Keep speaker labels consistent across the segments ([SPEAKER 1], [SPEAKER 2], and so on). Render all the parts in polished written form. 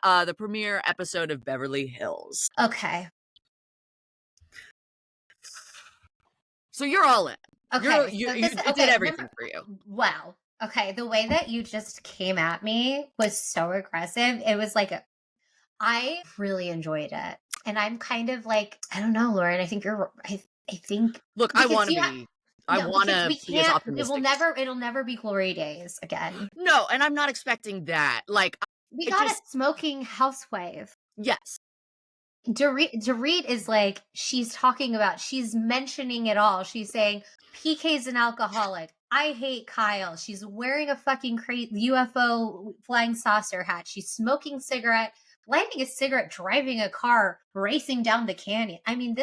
[SPEAKER 1] the premiere episode of Beverly Hills.
[SPEAKER 2] Okay.
[SPEAKER 1] So you're all in.
[SPEAKER 2] Okay.
[SPEAKER 1] It did everything for you.
[SPEAKER 2] Wow. Okay. The way that you just came at me was so aggressive. It was like, I really enjoyed it. And I'm kind of like, I don't know, Lauren, I think I think.
[SPEAKER 1] Look, I want to be. I
[SPEAKER 2] No,
[SPEAKER 1] want
[SPEAKER 2] because
[SPEAKER 1] to
[SPEAKER 2] we
[SPEAKER 1] be as
[SPEAKER 2] can't.
[SPEAKER 1] optimistic.
[SPEAKER 2] It'll never be glory days again.
[SPEAKER 1] No, and I'm not expecting that. Like,
[SPEAKER 2] We got a smoking housewife.
[SPEAKER 1] yes.
[SPEAKER 2] Dorit is like, she's mentioning it all. She's saying, PK's an alcoholic. I hate Kyle. She's wearing a fucking UFO flying saucer hat. She's smoking cigarette, lighting a cigarette, driving a car, racing down the canyon. I mean,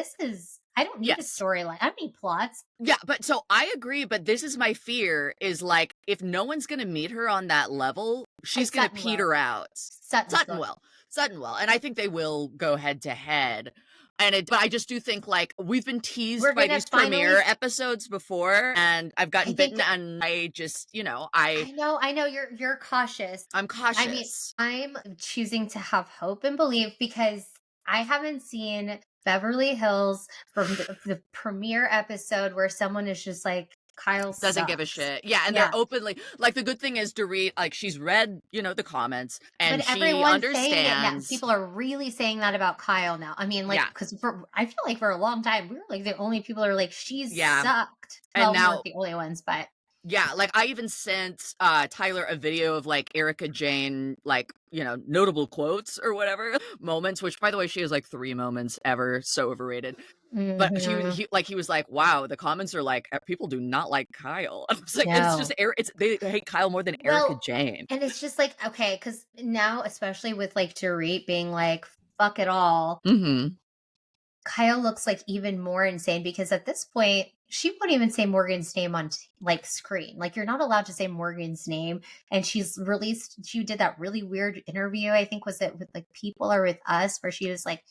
[SPEAKER 2] I don't need a storyline. I don't need plots.
[SPEAKER 1] Yeah, but so I agree, but this is my fear is like, if no one's going to meet her on that level, she's going to peter out. Sutton will. And I think they will go head to head. But I just do think, like, we've been teased by these premiere episodes before, and I've gotten bitten, and I just, I know
[SPEAKER 2] you're cautious.
[SPEAKER 1] I'm cautious.
[SPEAKER 2] I mean, I'm choosing to have hope and believe because I haven't seen Beverly Hills from the premiere episode where someone is just like, Kyle
[SPEAKER 1] doesn't give a shit. Yeah, and they're openly, like, the good thing is Dorit, like, she's read, the comments, and she understands.
[SPEAKER 2] People are really saying that about Kyle now. I mean, like, because I feel like for a long time, we were like the only people who are like, she's sucked.
[SPEAKER 1] And now,
[SPEAKER 2] we're not the only ones, but.
[SPEAKER 1] Yeah, like, I even sent Tyler a video of, like, Erica Jane, like, notable quotes or whatever, moments, which, by the way, she has, like, 3 moments ever, so overrated. Mm-hmm. But he was like, wow, the comments are like, people do not like Kyle. I was like, it's just, they hate Kyle more than Erica Jane.
[SPEAKER 2] And it's just like, okay, because now, especially with, like, Dorit being like, fuck it all, Kyle looks like even more insane because at this point, she won't even say Morgan's name on screen. Like, you're not allowed to say Morgan's name. And she did that really weird interview. I think was it with like People Are With Us, where she was like,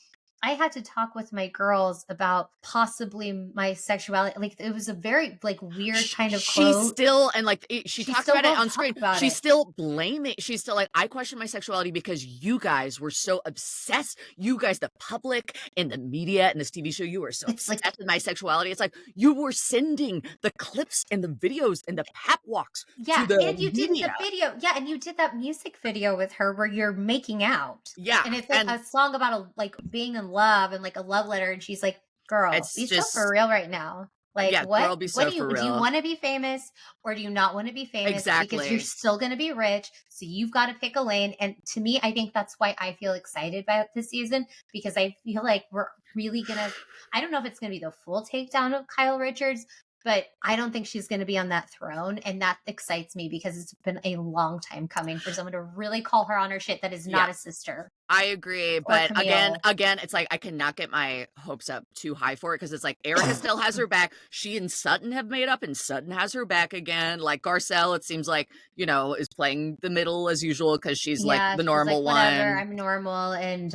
[SPEAKER 2] I had to talk with my girls about possibly my sexuality. Like, it was a very like weird kind of quote.
[SPEAKER 1] She's still, and like she talked about it on screen. She's still blaming. She's still like, I question my sexuality because you guys were so obsessed. You guys, the public and the media and this TV show, you were so obsessed with my sexuality. It's like you were sending the clips and the videos and the pep walks.
[SPEAKER 2] Yeah, and you did the video. Yeah, and you did that music video with her where you're making out.
[SPEAKER 1] Yeah,
[SPEAKER 2] and it's like a song about being in love and like a love letter, and she's like, girl, be so for real right now. Like, what?
[SPEAKER 1] Girl, be so
[SPEAKER 2] what do you want to be famous or do you not want to be famous?
[SPEAKER 1] Exactly.
[SPEAKER 2] Because you're still going to be rich. So you've got to pick a lane. And to me, I think that's why I feel excited about this season, because I feel like we're really going to, I don't know if it's going to be the full takedown of Kyle Richards, but I don't think she's going to be on that throne. And that excites me because it's been a long time coming for someone to really call her on her shit that is not a sister.
[SPEAKER 1] I agree, but again, it's like I cannot get my hopes up too high for it because it's like Erica still has her back. She and Sutton have made up, and Sutton has her back again. Like Garcelle, it seems like is playing the middle as usual because she's like the normal
[SPEAKER 2] like, whatever, one. I'm normal, and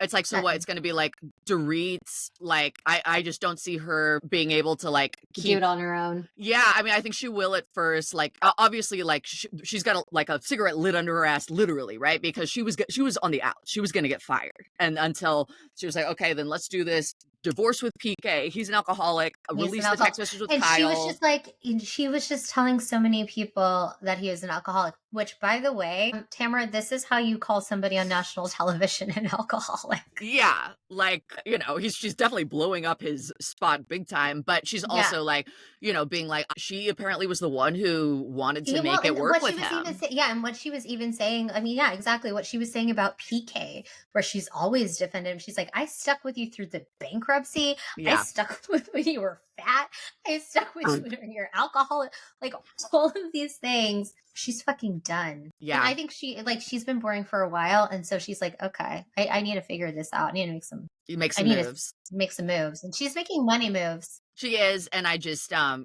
[SPEAKER 1] it's like so. What it's going to be like Dorit's? Like I just don't see her being able to like
[SPEAKER 2] do it on her own.
[SPEAKER 1] Yeah, I mean, I think she will at first. Like obviously, like she's got a cigarette lit under her ass, literally, right? Because she was on the out. She was going to get fired. And until she was like, okay, then let's do this. Divorce with PK. He's an alcoholic. Release the text message with Kyle.
[SPEAKER 2] She was just telling so many people that he was an alcoholic, which, by the way, Tamara, this is how you call somebody on national television an alcoholic.
[SPEAKER 1] Yeah. Like, she's definitely blowing up his spot big time, but she's also like, being like, she apparently was the one who wanted to make it work with him.
[SPEAKER 2] And what she was even saying, I mean, yeah, exactly what she was saying about PK, where she's always defended him. She's like, I stuck with you through the bankruptcy. Yeah. I stuck with when you were fat. I stuck with you when you're alcoholic. Like, all of these things. She's fucking done. Yeah. And I think she's been boring for a while. And so she's like, okay, I need to figure this out. I need to make some moves. Make some moves. And she's making money moves.
[SPEAKER 1] She is. And I just, I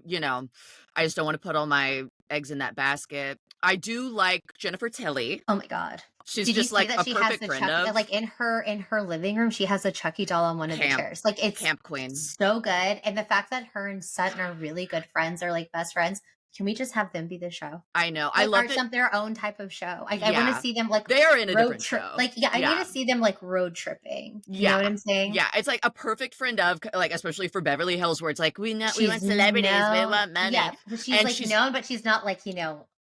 [SPEAKER 1] just don't want to put all my eggs in that basket. I do like Jennifer Tilly.
[SPEAKER 2] Oh my God.
[SPEAKER 1] She's just like a perfect friend of.
[SPEAKER 2] Like in her living room, she has a Chucky doll on one of the chairs. Like, it's
[SPEAKER 1] camp queen.
[SPEAKER 2] So good. And the fact that her and Sutton are really good friends, are like best friends. Can we just have them be the show?
[SPEAKER 1] I know.
[SPEAKER 2] Like,
[SPEAKER 1] I love
[SPEAKER 2] it. Their own type of show. I want to see them like
[SPEAKER 1] they are in a
[SPEAKER 2] road
[SPEAKER 1] different
[SPEAKER 2] trip.
[SPEAKER 1] show.
[SPEAKER 2] Like, I need to see them like road tripping. You know what I'm saying?
[SPEAKER 1] Yeah, it's like a perfect friend of, like, especially for Beverly Hills, where it's like we want celebrities, we want money.
[SPEAKER 2] Yeah, but she's known, but she's not like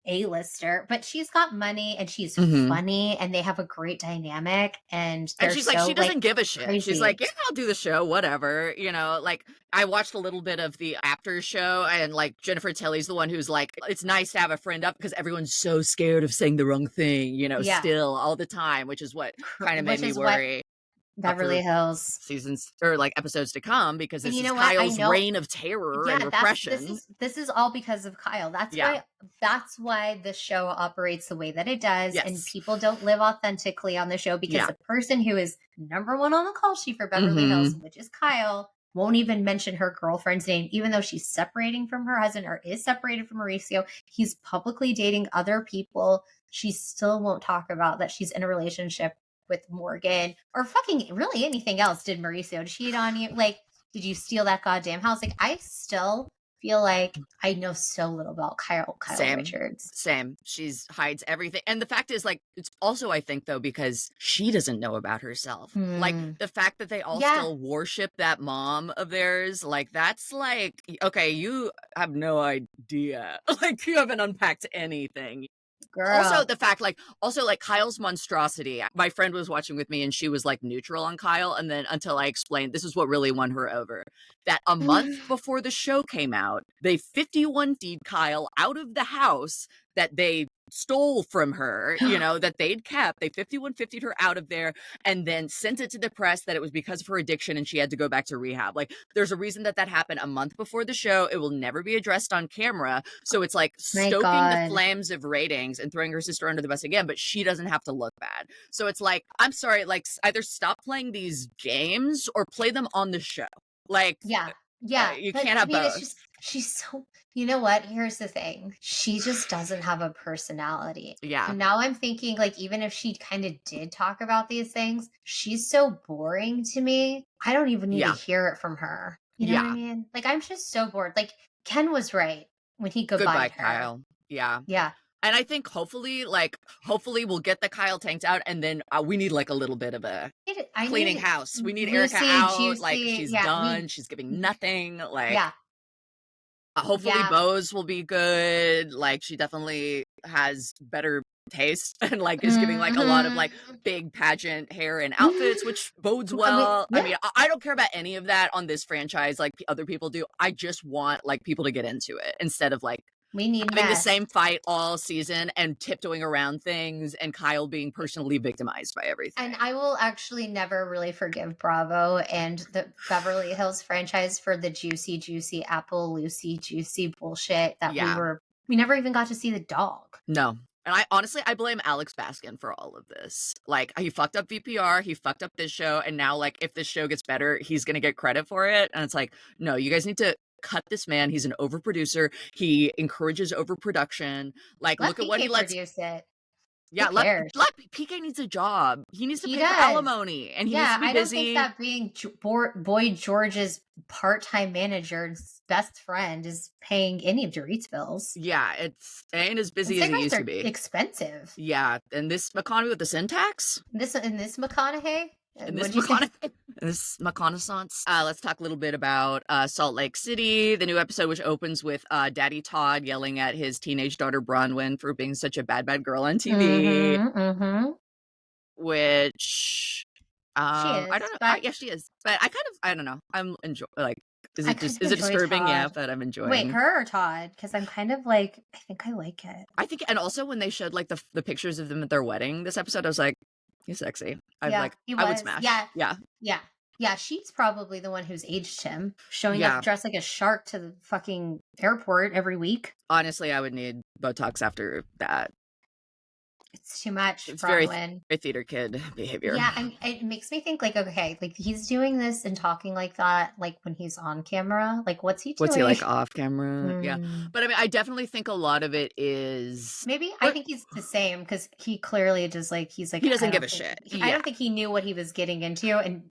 [SPEAKER 2] A-lister, but she's got money and she's funny and they have a great dynamic and
[SPEAKER 1] she's like, she doesn't give a shit.
[SPEAKER 2] Crazy.
[SPEAKER 1] She's like, yeah, I'll do the show, whatever. Like I watched a little bit of the after show and like Jennifer Tilly's the one who's like, it's nice to have a friend up because everyone's so scared of saying the wrong thing, still all the time, which is what kind of made me worry.
[SPEAKER 2] Beverly Hills
[SPEAKER 1] seasons or like episodes to come, because this is Kyle's reign of terror and repression.
[SPEAKER 2] This is all because of Kyle. That's why the show operates the way that it does. Yes. And people don't live authentically on the show because the person who is number one on the call sheet for Beverly Hills, which is Kyle, won't even mention her girlfriend's name, even though she's separating from her husband or is separated from Mauricio. He's publicly dating other people. She still won't talk about that she's in a relationship with Morgan or fucking really anything else. Did Mauricio cheat on you? Like, did you steal that goddamn house? Like, I still feel like I know so little about Kyle Richards.
[SPEAKER 1] Same. She hides everything. And the fact is, like, it's also, I think, though, because she doesn't know about herself. Like, the fact that they all still worship that mom of theirs, like, that's like, okay, you have no idea. Like, you haven't unpacked anything.
[SPEAKER 2] Girl.
[SPEAKER 1] Also, the fact, like, Kyle's monstrosity. My friend was watching with me and she was like neutral on Kyle. And then until I explained, this is what really won her over. That a month before the show came out, they 51'd Kyle out of the house that they stole from her, that they'd kept. They 51'd her out of there and then sent it to the press that it was because of her addiction and she had to go back to rehab. Like, there's a reason that happened a month before the show. It will never be addressed on camera. So it's like stoking the flames of ratings and throwing her sister under the bus again, but she doesn't have to look bad. So it's like, I'm sorry, like, either stop playing these games or play them on the show. Like, you can't have both.
[SPEAKER 2] She's so, you know what? Here's the thing. She just doesn't have a personality.
[SPEAKER 1] Yeah.
[SPEAKER 2] And now I'm thinking, like, even if she kind of did talk about these things, she's so boring to me. I don't even need to hear it from her. You know what I mean? Like, I'm just so bored. Like, Ken was right when he goodbye her.
[SPEAKER 1] Kyle. Yeah.
[SPEAKER 2] Yeah.
[SPEAKER 1] And I think hopefully we'll get the Kyle tanked out, and then we need like a little bit of a cleaning house. We need Erica out. Juicy, like, she's done. She's giving nothing. Like, hopefully Bose will be good. Like, she definitely has better taste and like is giving like a lot of like big pageant hair and outfits, which bodes well. I mean, I don't care about any of that on this franchise like other people do. I just want like people to get into it instead of like
[SPEAKER 2] we need
[SPEAKER 1] having the same fight all season and tiptoeing around things and Kyle being personally victimized by everything.
[SPEAKER 2] And I will actually never really forgive Bravo and the Beverly Hills franchise for the juicy apple Lucy juicy bullshit that we never even got to see the dog.
[SPEAKER 1] No. And I blame Alex Baskin for all of this. Like, he fucked up VPR, he fucked up this show, and now like if this show gets better, he's gonna get credit for it. And it's like, no, you guys need to cut this man. He's an overproducer. He encourages overproduction. Like, look at what he lets
[SPEAKER 2] produce it.
[SPEAKER 1] Yeah, let PK needs a job. He needs to pay for alimony, and he needs to be busy.
[SPEAKER 2] I don't think that being Boy George's part-time manager's best friend is paying any of Dorit's bills.
[SPEAKER 1] Yeah, it ain't as busy as it used to be.
[SPEAKER 2] Expensive.
[SPEAKER 1] Yeah, and this McConaughey with the syntax.
[SPEAKER 2] This McConaughey.
[SPEAKER 1] This reconnaissance. Let's talk a little bit about Salt Lake City, the new episode, which opens with Daddy Todd yelling at his teenage daughter Bronwyn for being such a bad girl on TV. Which she is, I don't know. Yes, she is. But I don't know. I'm enjoying. Like, is it disturbing? Todd. Yeah, but I'm enjoying.
[SPEAKER 2] Wait, her or Todd? Because I'm kind of like, I think I like it.
[SPEAKER 1] I think, and also when they showed like the pictures of them at their wedding this episode, I was like, he's sexy. I would smash.
[SPEAKER 2] Yeah, she's probably the one who's aged him, showing up dressed like a shark to the fucking airport every week.
[SPEAKER 1] Honestly, I would need Botox after that.
[SPEAKER 2] It's too much.
[SPEAKER 1] It's very theater kid behavior.
[SPEAKER 2] Yeah, and it makes me think like, okay, like he's doing this and talking like that, like when he's on camera. Like, what's he doing?
[SPEAKER 1] What's he like off camera? Yeah, but I mean, I definitely think a lot of it is
[SPEAKER 2] I think he's the same because he clearly just like he doesn't
[SPEAKER 1] give a shit.
[SPEAKER 2] I don't think he knew what he was getting into, and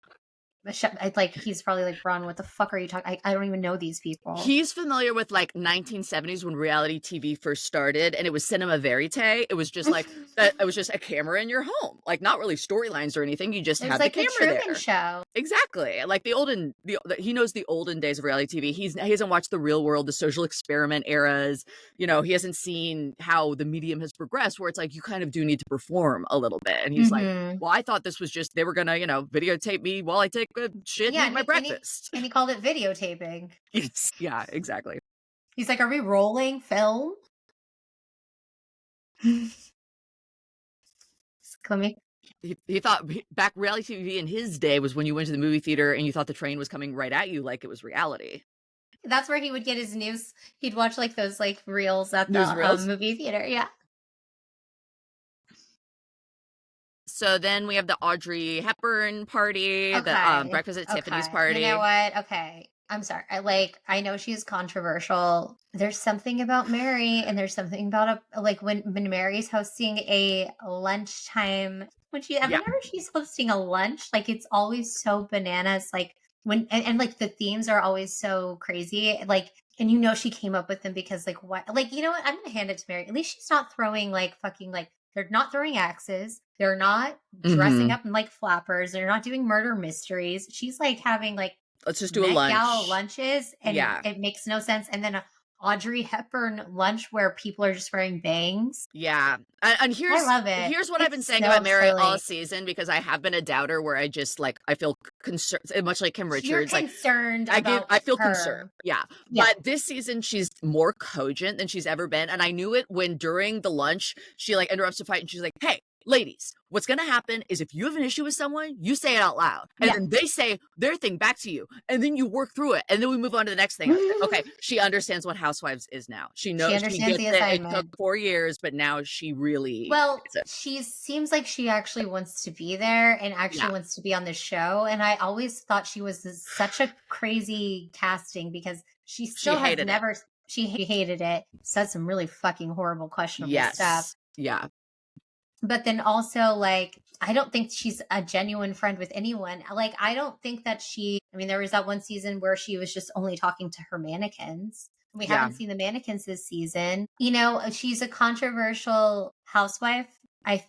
[SPEAKER 2] like he's probably like, Ron, what the fuck are you talking? I don't even know these people.
[SPEAKER 1] He's familiar with like 1970s when reality TV first started, and it was cinema verite. It was just like that. It was just a camera in your home, like not really storylines or anything. You just had
[SPEAKER 2] like
[SPEAKER 1] the camera
[SPEAKER 2] the Truman
[SPEAKER 1] there.
[SPEAKER 2] Show.
[SPEAKER 1] Exactly. Like he knows the olden days of reality TV. He hasn't watched the Real World, the Social Experiment eras. You know, he hasn't seen how the medium has progressed, where it's like you kind of do need to perform a little bit. And he's like, well, I thought this was just they were gonna, you know, videotape me while I take a shit and eat my breakfast.
[SPEAKER 2] And he called it videotaping.
[SPEAKER 1] Yes. Yeah, exactly.
[SPEAKER 2] He's like, are we rolling film?
[SPEAKER 1] He thought back reality TV in his day was when you went to the movie theater and you thought the train was coming right at you like it was reality.
[SPEAKER 2] That's where he would get his news. He'd watch like those like reels at the movie theater. Yeah.
[SPEAKER 1] So then we have the Audrey Hepburn party, the Breakfast at Tiffany's party.
[SPEAKER 2] You know what? Okay. I'm sorry. I know she's controversial. There's something about Mary, and there's something about when Mary's hosting a lunchtime, whenever she's hosting a lunch, like it's always so bananas. Like and like the themes are always so crazy. Like, and you know she came up with them because like what? Like, you know what? I'm gonna hand it to Mary. At least she's not throwing like fucking like. They're not throwing axes. They're not dressing up in like flappers. They're not doing murder mysteries. She's like having like
[SPEAKER 1] let's just do a lunch.
[SPEAKER 2] Gala lunches, and it makes no sense. And then a Audrey Hepburn lunch where people are just wearing bangs.
[SPEAKER 1] Yeah, and here's
[SPEAKER 2] I love it.
[SPEAKER 1] Here's what I've been saying about Mary all season, because I have been a doubter where I just like I feel concerned, much like Kim Richards.
[SPEAKER 2] You're concerned.
[SPEAKER 1] I feel concerned. Yeah, but this season she's more cogent than she's ever been, and I knew it when during the lunch she like interrupts the fight and she's like, "Hey, ladies, what's going to happen is if you have an issue with someone, you say it out loud. And then they say their thing back to you. And then you work through it. And then we move on to the next thing. Okay, she understands what Housewives is now. She knows she understands the assignment. It took 4 years, but now she really...
[SPEAKER 2] Well, she seems like she actually wants to be there and actually wants to be on the show. And I always thought she was such a crazy casting because she still has never... She hated it. Said some really fucking horrible, questionable stuff.
[SPEAKER 1] Yeah.
[SPEAKER 2] But then also, like, I don't think she's a genuine friend with anyone. Like, I don't think that there was that one season where she was just only talking to her mannequins. We haven't seen the mannequins this season. You know, she's a controversial housewife.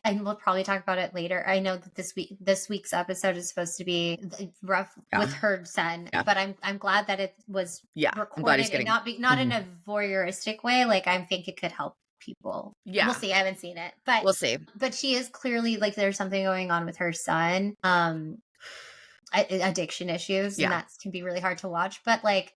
[SPEAKER 2] And we'll probably talk about it later. I know that this week's episode is supposed to be rough with her son, but I'm glad that it was recorded and not in a voyeuristic way. Like, I think it could help people. We'll see. I haven't seen it, but
[SPEAKER 1] we'll see.
[SPEAKER 2] But she is clearly like there's something going on with her son, addiction issues, and that can be really hard to watch. But like,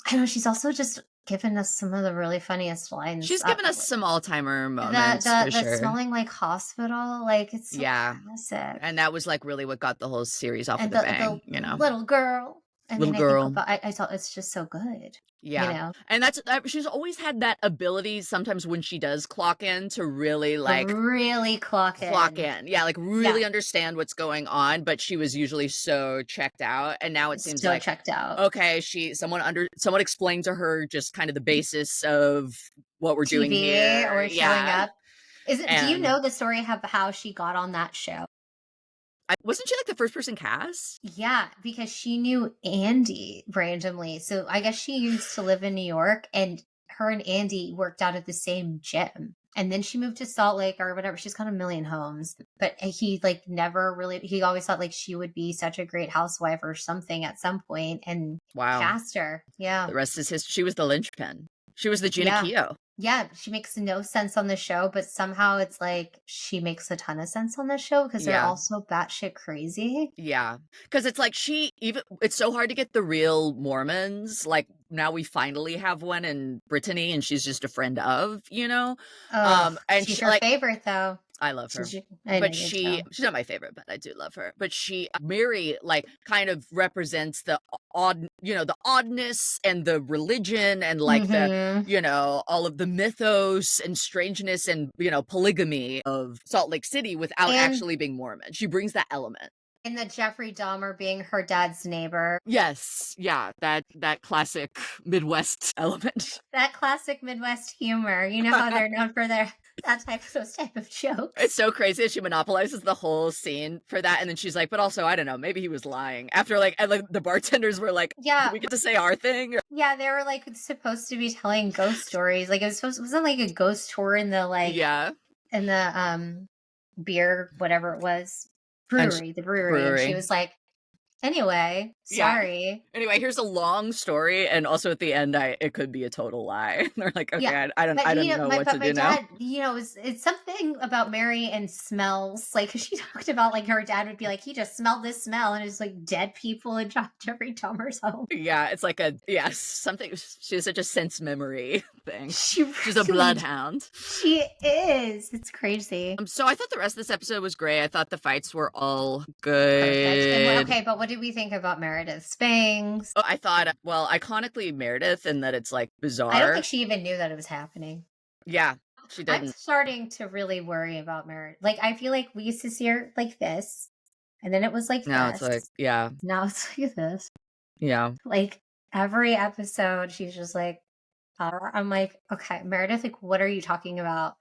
[SPEAKER 2] I don't know, she's also just given us some of the really funniest lines.
[SPEAKER 1] She's given us some all-timer moments. The
[SPEAKER 2] smelling like hospital, like it's so classic.
[SPEAKER 1] And that was like really what got the whole series off with a bang. You know,
[SPEAKER 2] little girl. I thought it's just so good.
[SPEAKER 1] Yeah.
[SPEAKER 2] You know?
[SPEAKER 1] And that's, she's always had that ability sometimes when she does clock in to really like.
[SPEAKER 2] Really clock in.
[SPEAKER 1] Yeah. Like really understand what's going on. But she was usually so checked out. And now it seems
[SPEAKER 2] so
[SPEAKER 1] like.
[SPEAKER 2] checked out.
[SPEAKER 1] Okay. Someone explained to her just kind of the basis of what we're doing here.
[SPEAKER 2] Or showing up. Do you know the story of how she got on that show?
[SPEAKER 1] Wasn't she like the first person cast?
[SPEAKER 2] Yeah, because she knew Andy randomly. So I guess she used to live in New York, and her and Andy worked out at the same gym. And then she moved to Salt Lake or whatever. She's got a million homes. But he like never really, he always thought like she would be such a great housewife or something at some point, and cast her. Yeah.
[SPEAKER 1] The rest is history. She was the linchpin. She was the Gina Keogh.
[SPEAKER 2] Yeah, she makes no sense on the show, but somehow it's like she makes a ton of sense on the show because they're also batshit crazy.
[SPEAKER 1] Yeah, because it's like it's so hard to get the real Mormons. Like now we finally have one in Britani, and she's just a friend of, you know.
[SPEAKER 2] And she's your favorite though.
[SPEAKER 1] I love her, but she's not my favorite, but I do love her. But Mary, like, kind of represents the oddness and the religion and like the, you know, all of the mythos and strangeness and, you know, polygamy of Salt Lake City without actually being Mormon. She brings that element.
[SPEAKER 2] And the Jeffrey Dahmer being her dad's neighbor.
[SPEAKER 1] Yes. Yeah. That classic Midwest element.
[SPEAKER 2] That classic Midwest humor. You know how they're known for their Those type of jokes.
[SPEAKER 1] It's so crazy that she monopolizes the whole scene for that, and then she's like, but also, I don't know, maybe he was lying. After, like, and, like the bartenders were like,
[SPEAKER 2] yeah,
[SPEAKER 1] we get to say our thing?
[SPEAKER 2] Yeah, they were, like, supposed to be telling ghost stories. Like, it wasn't, like, a ghost tour in the, like... Yeah. In the, beer, whatever it was, brewery, the brewery. And she was like, anyway, sorry.
[SPEAKER 1] Yeah. Anyway, here's a long story, and also at the end, it could be a total lie. They're like, okay, yeah. I don't know what to do now.
[SPEAKER 2] You know, it's something about Mary and smells. Like, she talked about, like, her dad would be like, he just smelled this smell, and it's like dead people in Jeffrey Dahmer's home.
[SPEAKER 1] Yeah, it's like something. She has such a sense memory thing. She's a bloodhound.
[SPEAKER 2] She is. It's crazy.
[SPEAKER 1] So I thought the rest of this episode was great. I thought the fights were all good.
[SPEAKER 2] Perfect. Okay, but what did we think about Meredith's bangs?
[SPEAKER 1] Oh, I thought, well, iconically Meredith, in that it's like bizarre.
[SPEAKER 2] I don't think she even knew that it was happening.
[SPEAKER 1] Yeah, she didn't.
[SPEAKER 2] I'm starting to really worry about Meredith. Like, I feel like we used to see her like this, and then it was like
[SPEAKER 1] now
[SPEAKER 2] this.
[SPEAKER 1] It's like, yeah.
[SPEAKER 2] Now it's like this.
[SPEAKER 1] Yeah.
[SPEAKER 2] Like, every episode, she's just like, I'm like, okay, Meredith, like, what are you talking about?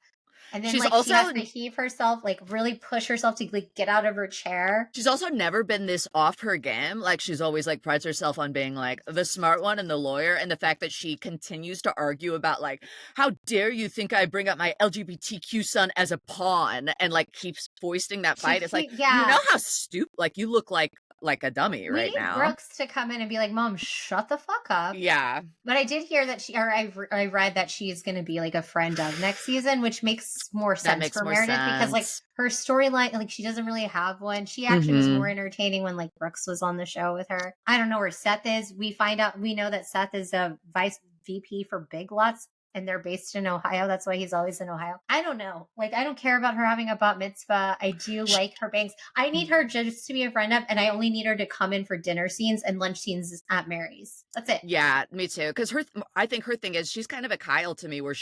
[SPEAKER 2] And then she has to heave herself, like really push herself to like get out of her chair.
[SPEAKER 1] She's also never been this off her game. Like, she's always like prides herself on being like the smart one and the lawyer. And the fact that she continues to argue about like, how dare you think I bring up my LGBTQ son as a pawn, and like keeps foisting that fight. It's like, you know how stupid, like you look like a dummy right now.
[SPEAKER 2] Brooks to come in and be like, Mom, shut the fuck up.
[SPEAKER 1] Yeah.
[SPEAKER 2] But I did hear that I read that she's going to be like a friend of next season, which makes more sense for Meredith because like her storyline, like she doesn't really have one. She actually was more entertaining when like Brooks was on the show with her. I don't know where Seth is. We know that Seth is a vice VP for Big Lots, and they're based in Ohio. That's why he's always in Ohio. I don't know. Like, I don't care about her having a bat mitzvah. I do like her bangs. I need her just to be a friend of, and I only need her to come in for dinner scenes and lunch scenes at Mary's. That's it.
[SPEAKER 1] Yeah, me too. Because I think her thing is she's kind of a Kyle to me, where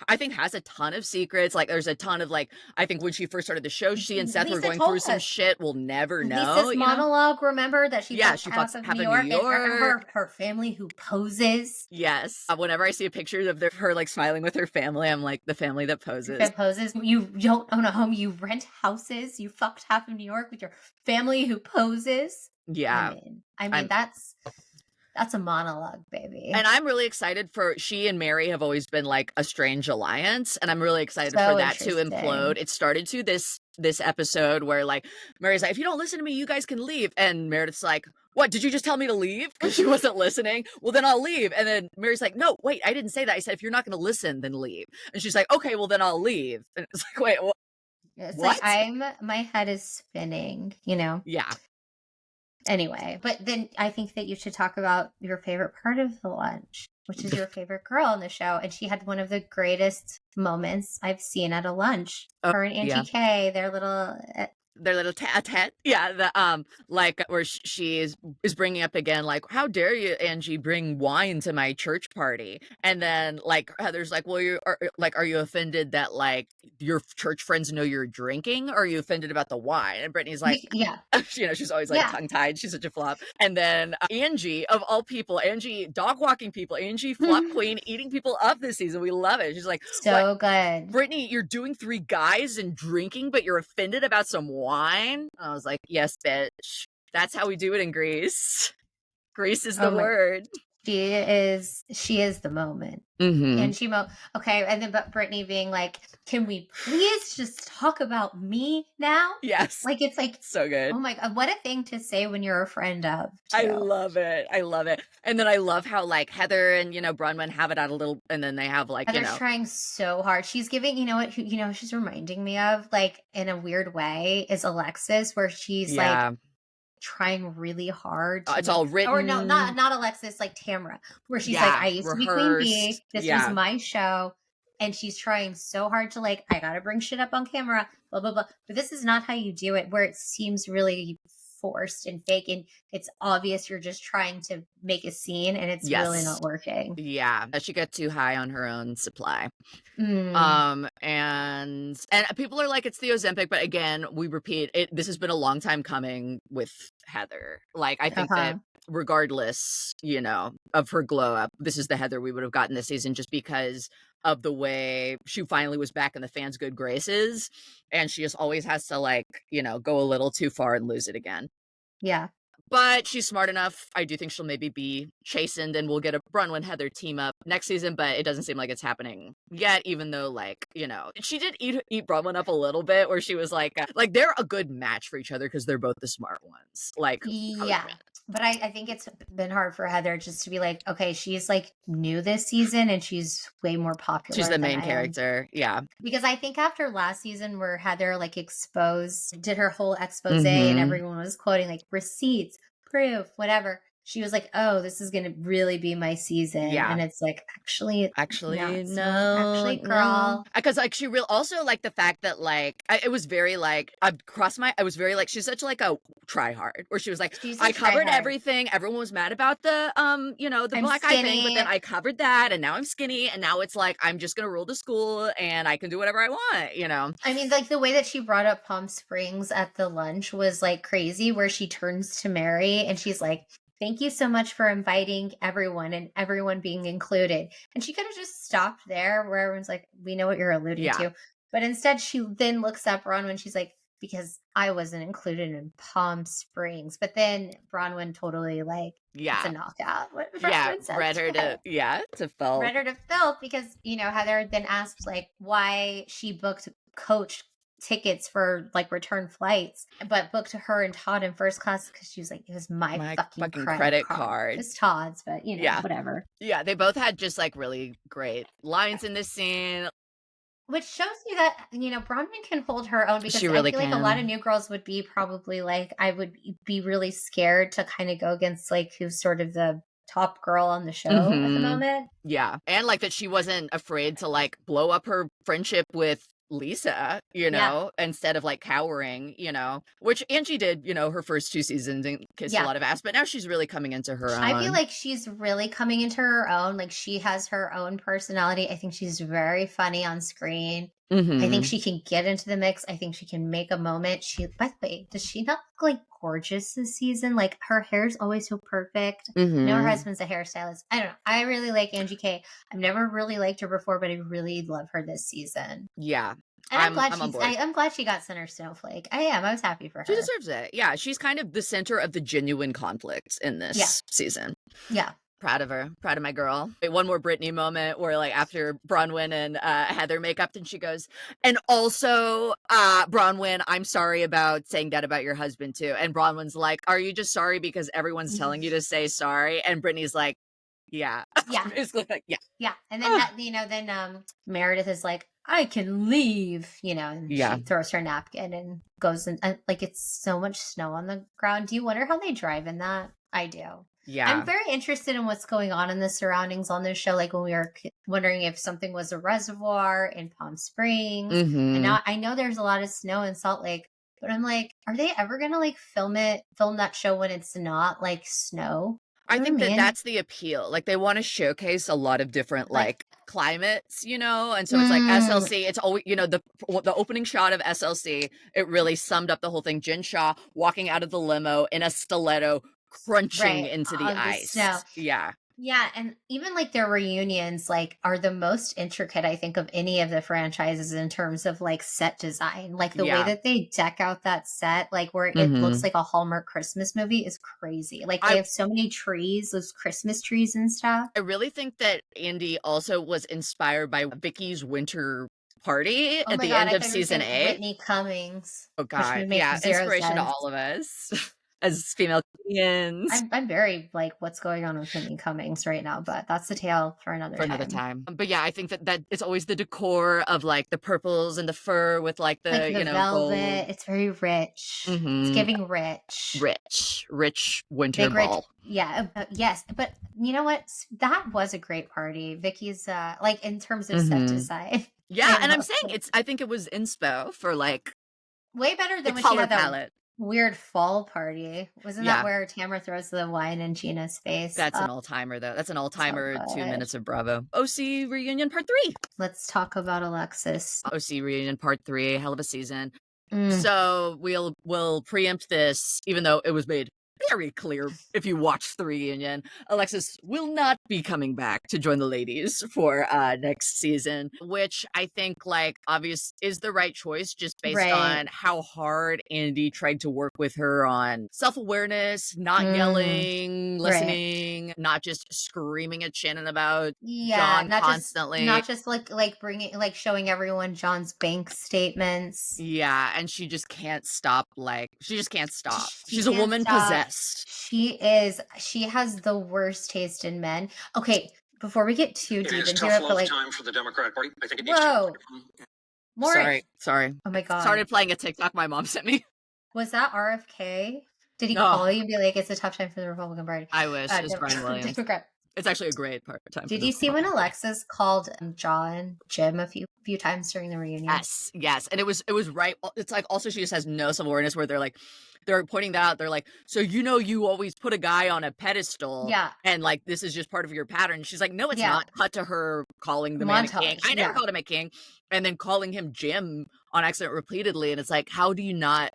[SPEAKER 1] I think has a ton of secrets. Like, there's a ton of like, I think when she first started the show, she and Seth Lisa were going through some shit we'll never know.
[SPEAKER 2] Lisa's monologue, remember that she fucks half of New York. And her family who poses.
[SPEAKER 1] Yes. Whenever I see a picture of her like smiling with her family, I'm like, the family that poses.
[SPEAKER 2] That poses. You don't own a home. You rent houses. You fucked half of New York with your family who poses.
[SPEAKER 1] Yeah.
[SPEAKER 2] I mean that's a monologue, baby.
[SPEAKER 1] And I'm really excited she and Mary have always been like a strange alliance. And I'm really excited for that to implode. It started to this episode where like Mary's like, if you don't listen to me, you guys can leave. And Meredith's like, what, did you just tell me to leave? Because she wasn't listening. Well, then I'll leave. And then Mary's like, no, wait, I didn't say that. I said, if you're not going to listen, then leave. And she's like, okay, well, then I'll leave. And it's like, wait, what?
[SPEAKER 2] It's like my head is spinning, you know?
[SPEAKER 1] Yeah.
[SPEAKER 2] Anyway, but then I think that you should talk about your favorite part of the lunch, which is your favorite girl in the show. And she had one of the greatest moments I've seen at a lunch. Her and Angie K, their little tat-a-tat. Yeah, the like where she is bringing up again, like, how dare you, Angie, bring wine to my church party? And then like Heather's like, well, are you offended that like your church friends know you're drinking? Or are you offended about the wine? And Brittany's like, yeah,
[SPEAKER 1] you know, she's always like tongue-tied. She's such a flop. And then Angie, of all people, dog walking people, Angie flop queen, eating people up this season. We love it. She's like,
[SPEAKER 2] so good.
[SPEAKER 1] Brittany, you're doing 3 guys and drinking, but you're offended about some wine. I was like, yes, bitch. That's how we do it in Greece. Greece is the word.
[SPEAKER 2] She is the moment. And okay, and then but Brittany being like, can we please just talk about me now?
[SPEAKER 1] Yes.
[SPEAKER 2] Like, it's like
[SPEAKER 1] so good.
[SPEAKER 2] Oh my God, what a thing to say when you're a friend of. Too.
[SPEAKER 1] I love it. And then I love how like Heather and Bronwyn have it out a little, and then they have like
[SPEAKER 2] Heather's trying so hard. She's giving, she's reminding me of, like, in a weird way, is Alexis, where she's like trying really hard
[SPEAKER 1] it's all written,
[SPEAKER 2] or no, not Alexis, like Tamara, where she's like, I used to be Queen Bee, this was my show, and she's trying so hard to like, I gotta bring shit up on camera, blah blah blah, but this is not how you do it, where it seems really forced and fake, and it's obvious you're just trying to make a scene, and it's really not working.
[SPEAKER 1] Yeah, she got too high on her own supply. And people are like, it's the Ozempic, but again, we repeat it. This has been a long time coming with Heather. Like, I think that regardless, of her glow up, this is the Heather we would have gotten this season, just because of the way she finally was back in the fans' good graces. And she just always has to, like, you know, go a little too far and lose it again.
[SPEAKER 2] Yeah.
[SPEAKER 1] But she's smart enough. I do think she'll maybe be chastened and we'll get a Bronwyn Heather team up next season, but it doesn't seem like it's happening yet, even though, like, you know, she did eat Bronwyn up a little bit where she was like they're a good match for each other because they're both the smart ones. Like,
[SPEAKER 2] yeah. But I think it's been hard for Heather just to be like, okay, she's like new this season and she's way more popular.
[SPEAKER 1] She's the main character. Yeah.
[SPEAKER 2] Because I think after last season where Heather like did her whole expose and everyone was quoting like receipts, proof, whatever. She was like, oh, this is going to really be my season. Yeah. And it's like, actually, no, girl.
[SPEAKER 1] Because like she also like the fact that like, it was very like, I was very like, she's such like a try hard where she was like, I covered everything. Everyone was mad about the, you know, the black eye thing, but then I covered that and now I'm skinny and now it's like, I'm just going to rule the school and I can do whatever I want, you know?
[SPEAKER 2] I mean, like the way that she brought up Palm Springs at the lunch was like crazy where she turns to Mary and she's like, thank you so much for inviting everyone and everyone being included. And she could have just stopped there where everyone's like, we know what you're alluding to. But instead, she then looks up Bronwyn. She's like, because I wasn't included in Palm Springs. But then Bronwyn totally like, it's a knockout. What
[SPEAKER 1] read her to filth.
[SPEAKER 2] Read her to filth because, you know, Heather then asked like why she booked Coach tickets for like return flights, but booked her and Todd in first class because she was like, it was my fucking credit card. It's Todd's, but you know, whatever.
[SPEAKER 1] Yeah, they both had just like really great lines in this scene.
[SPEAKER 2] Which shows you that, you know, Bronwyn can hold her own because I feel like a lot of new girls would be probably like, I would be really scared to kind of go against like who's sort of the top girl on the show at the moment.
[SPEAKER 1] Yeah. And like that she wasn't afraid to like blow up her friendship with Lisa, you know, instead of like cowering, you know, which Angie did, you know, her first 2 seasons and kissed a lot of ass, but now she's really coming into her own.
[SPEAKER 2] I feel like she's really coming into her own. Like she has her own personality. I think she's very funny on screen. I think she can get into the mix. I think she can make a moment. By the way, does she not look like gorgeous this season? Like her hair's always so perfect. No, her husband's a hairstylist. I don't know. I really like Angie K. I've never really liked her before, but I really love her this season.
[SPEAKER 1] Yeah.
[SPEAKER 2] And I'm glad she got Center Snowflake. I am. I was happy for her.
[SPEAKER 1] She deserves it. Yeah. She's kind of the center of the genuine conflict in this season.
[SPEAKER 2] Yeah.
[SPEAKER 1] Proud of her. Proud of my girl. Wait, one more Britani moment where like after Bronwyn and Heather make up, and she goes, and also Bronwyn, I'm sorry about saying that about your husband too. And Bronwyn's like, are you just sorry because everyone's telling you to say sorry? And Brittany's like, yeah. Basically like,
[SPEAKER 2] yeah. And then then Meredith is like, I can leave, you know, and she throws her napkin and goes and like it's so much snow on the ground. Do you wonder how they drive in that? I do.
[SPEAKER 1] Yeah.
[SPEAKER 2] I'm very interested in what's going on in the surroundings on this show. Like when we were wondering if something was a reservoir in Palm Springs. And now I know there's a lot of snow in Salt Lake, but I'm like, are they ever going to like film that show when it's not like snow?
[SPEAKER 1] I think that's the appeal. Like they want to showcase a lot of different like climates, you know? And so it's like SLC, it's always, you know, the opening shot of SLC, it really summed up the whole thing. Jen Shaw walking out of the limo in a stiletto, crunching into the ice. Yeah.
[SPEAKER 2] Yeah, and even like their reunions like are the most intricate I think of any of the franchises in terms of like set design. Like the way that they deck out that set, like where it looks like a Hallmark Christmas movie is crazy. Like they have so many trees, those Christmas trees and stuff.
[SPEAKER 1] I really think that Andy also was inspired by Vicky's winter party at the end of season 8.
[SPEAKER 2] Whitney Cummings.
[SPEAKER 1] Oh God, yeah, inspiration to all of us. As female comedians.
[SPEAKER 2] I'm very like what's going on with Whitney Cummings right now, but that's the tale for another time.
[SPEAKER 1] But yeah, I think that it's always the decor of like the purples and the fur with like the you know
[SPEAKER 2] velvet.
[SPEAKER 1] Gold.
[SPEAKER 2] It's very rich. It's giving
[SPEAKER 1] rich winter ball.
[SPEAKER 2] Yeah, yes, but you know what? That was a great party. Vicky's like in terms of set design.
[SPEAKER 1] Yeah, and I'm saying I think it was inspo for like
[SPEAKER 2] way better than when she had that weird fall party. Wasn't that where Tamara throws the wine in Gina's face?
[SPEAKER 1] That's an all-timer though. That's an all-timer. So 2 minutes of Bravo. OC reunion part 3.
[SPEAKER 2] Let's talk about Alexis.
[SPEAKER 1] OC reunion part 3. Hell of a season. So we'll preempt this, even though it was made very clear if you watch the reunion. Alexis will not be coming back to join the ladies for next season, which I think like obvious is the right choice just based on how hard Andy tried to work with her on self-awareness, not yelling, listening, not just screaming at Shannon about John constantly.
[SPEAKER 2] Not just like bringing, like showing everyone John's bank statements.
[SPEAKER 1] Yeah, and she just can't stop. Like, she just can't stop. She's a woman possessed.
[SPEAKER 2] She has the worst taste in men. Okay, before we get too deep into it, but like,
[SPEAKER 3] time for the Democratic Party. I think it
[SPEAKER 2] needs to.
[SPEAKER 1] Sorry.
[SPEAKER 2] Oh my God.
[SPEAKER 1] Started playing a TikTok my mom sent me.
[SPEAKER 2] Was that RFK? Did he call you and be like, it's a tough time for the Republican Party?
[SPEAKER 1] I wish. It's Brian Williams.
[SPEAKER 2] Democrat.
[SPEAKER 1] It's actually a great time.
[SPEAKER 2] Did you see when Alexis called John Jim a few times during the reunion?
[SPEAKER 1] Yes. And it was right. It's like also she just has no self-awareness where they're pointing that out. They're like, so you always put a guy on a pedestal.
[SPEAKER 2] Yeah.
[SPEAKER 1] And like this is just part of your pattern. She's like, no, it's not. Cut to her calling the man a king. I never called him a king. And then calling him Jim on accident repeatedly. And it's like, how do you not?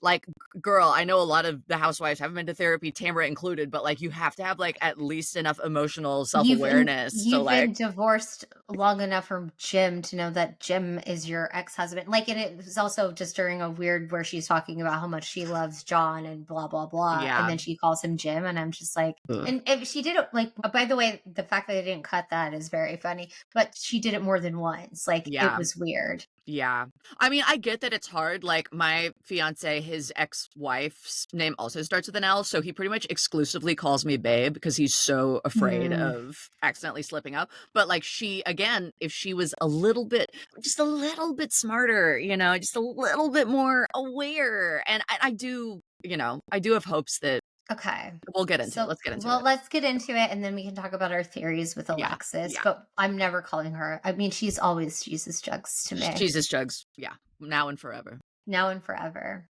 [SPEAKER 1] Like, girl, I know a lot of the housewives haven't been to therapy, Tamara included, but like you have to have like at least enough emotional self-awareness.
[SPEAKER 2] You've been divorced long enough from Jim to know that Jim is your ex-husband. Like, and it was also just during a weird where she's talking about how much she loves John and blah, blah, blah. Yeah. And then she calls him Jim. And I'm just like, and if she did it like, by the way, the fact that they didn't cut that is very funny, but she did it more than once. Like, it was weird.
[SPEAKER 1] Yeah. I mean, I get that it's hard. Like my fiance, his ex-wife's name also starts with an L. So he pretty much exclusively calls me babe because he's so afraid of accidentally slipping up. But like she, again, if she was just a little bit smarter, just a little bit more aware. And I do have hopes that.
[SPEAKER 2] Okay.
[SPEAKER 1] We'll get into it. Let's get into it.
[SPEAKER 2] Well, let's get into it and then we can talk about our theories with Alexis. Yeah. But I'm never calling her. I mean, she's always Jesus Jugs to me.
[SPEAKER 1] Jesus Jugs. Yeah. Now and forever.
[SPEAKER 2] Now and forever.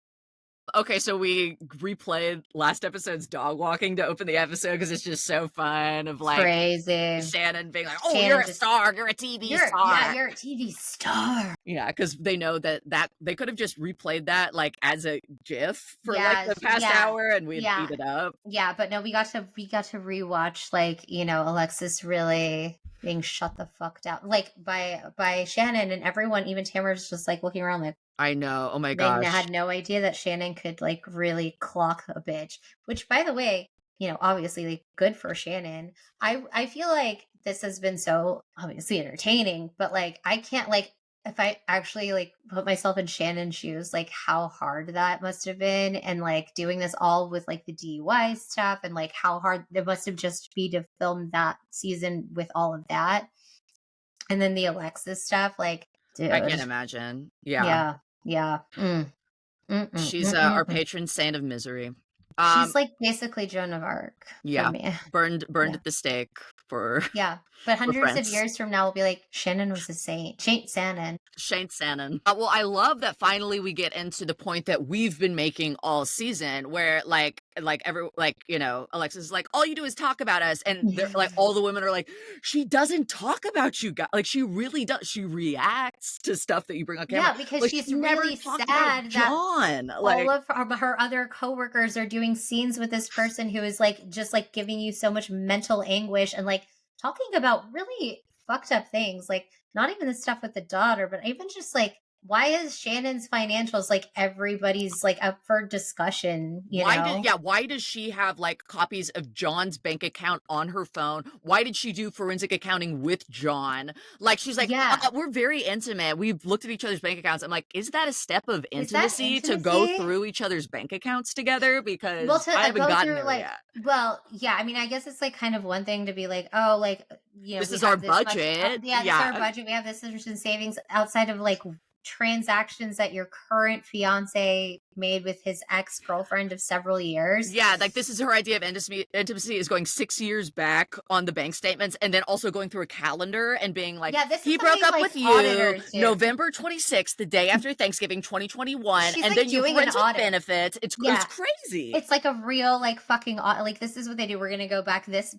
[SPEAKER 1] Okay, so we replayed last episode's dog walking to open the episode because it's just so fun of like
[SPEAKER 2] crazy
[SPEAKER 1] Shannon being like, "Oh, you're a star, you're a TV star,
[SPEAKER 2] yeah, you're a TV star."
[SPEAKER 1] Yeah, because they know that they could have just replayed that like as a GIF for like the past hour, and we'd beat it up.
[SPEAKER 2] Yeah, but no, we got to rewatch like Alexis really being shut the fuck down like by Shannon and everyone. Even Tamara's just like looking around like.
[SPEAKER 1] I know. Oh my gosh.
[SPEAKER 2] They had no idea that Shannon could like really clock a bitch, which by the way, obviously like good for Shannon. I feel like this has been so obviously entertaining, but like I can't like if I actually like put myself in Shannon's shoes, like how hard that must have been. And like doing this all with like the DUI stuff and like how hard it must have just be to film that season with all of that. And then the Alexis stuff, like, dude.
[SPEAKER 1] I can't imagine. Yeah.
[SPEAKER 2] Yeah.
[SPEAKER 1] She's our patron saint of misery.
[SPEAKER 2] She's like basically Joan of Arc.
[SPEAKER 1] Yeah. Burned at the stake for.
[SPEAKER 2] Yeah. But hundreds of years from now, we'll be like, Shannon was a saint. Saint Shannon.
[SPEAKER 1] Well, I love that finally we get into the point that we've been making all season where Alexis is like, all you do is talk about us. And they're like, all the women are like, she doesn't talk about you guys. Like she really does. She reacts to stuff that you bring on camera.
[SPEAKER 2] Yeah, because she's really sad that
[SPEAKER 1] John.
[SPEAKER 2] All of her other coworkers are doing scenes with this person who is like, just like giving you so much mental anguish and like talking about really fucked up things. Like not even the stuff with the daughter, but even just like, why is Shannon's financials like everybody's like up for discussion?
[SPEAKER 1] Why does she have like copies of John's bank account on her phone? Why did she do forensic accounting with John? Like she's like, we're very intimate. We've looked at each other's bank accounts. I'm like, is that a step of intimacy to go through each other's bank accounts together? Because I haven't gotten there yet.
[SPEAKER 2] Well, yeah, I mean, I guess it's like kind of one thing to be like, oh, like
[SPEAKER 1] this is our budget.
[SPEAKER 2] This is our budget. We have this much in savings outside of like transactions that your current fiance made with his ex-girlfriend of several years.
[SPEAKER 1] Yeah, like this is her idea of intimacy is going 6 years back on the bank statements and then also going through a calendar and being like, he broke up with you November 26th, the day after Thanksgiving 2021.
[SPEAKER 2] She's
[SPEAKER 1] and
[SPEAKER 2] like
[SPEAKER 1] then you went
[SPEAKER 2] with
[SPEAKER 1] benefits. It's crazy.
[SPEAKER 2] It's like a real like fucking like this is what they do. We're gonna go back this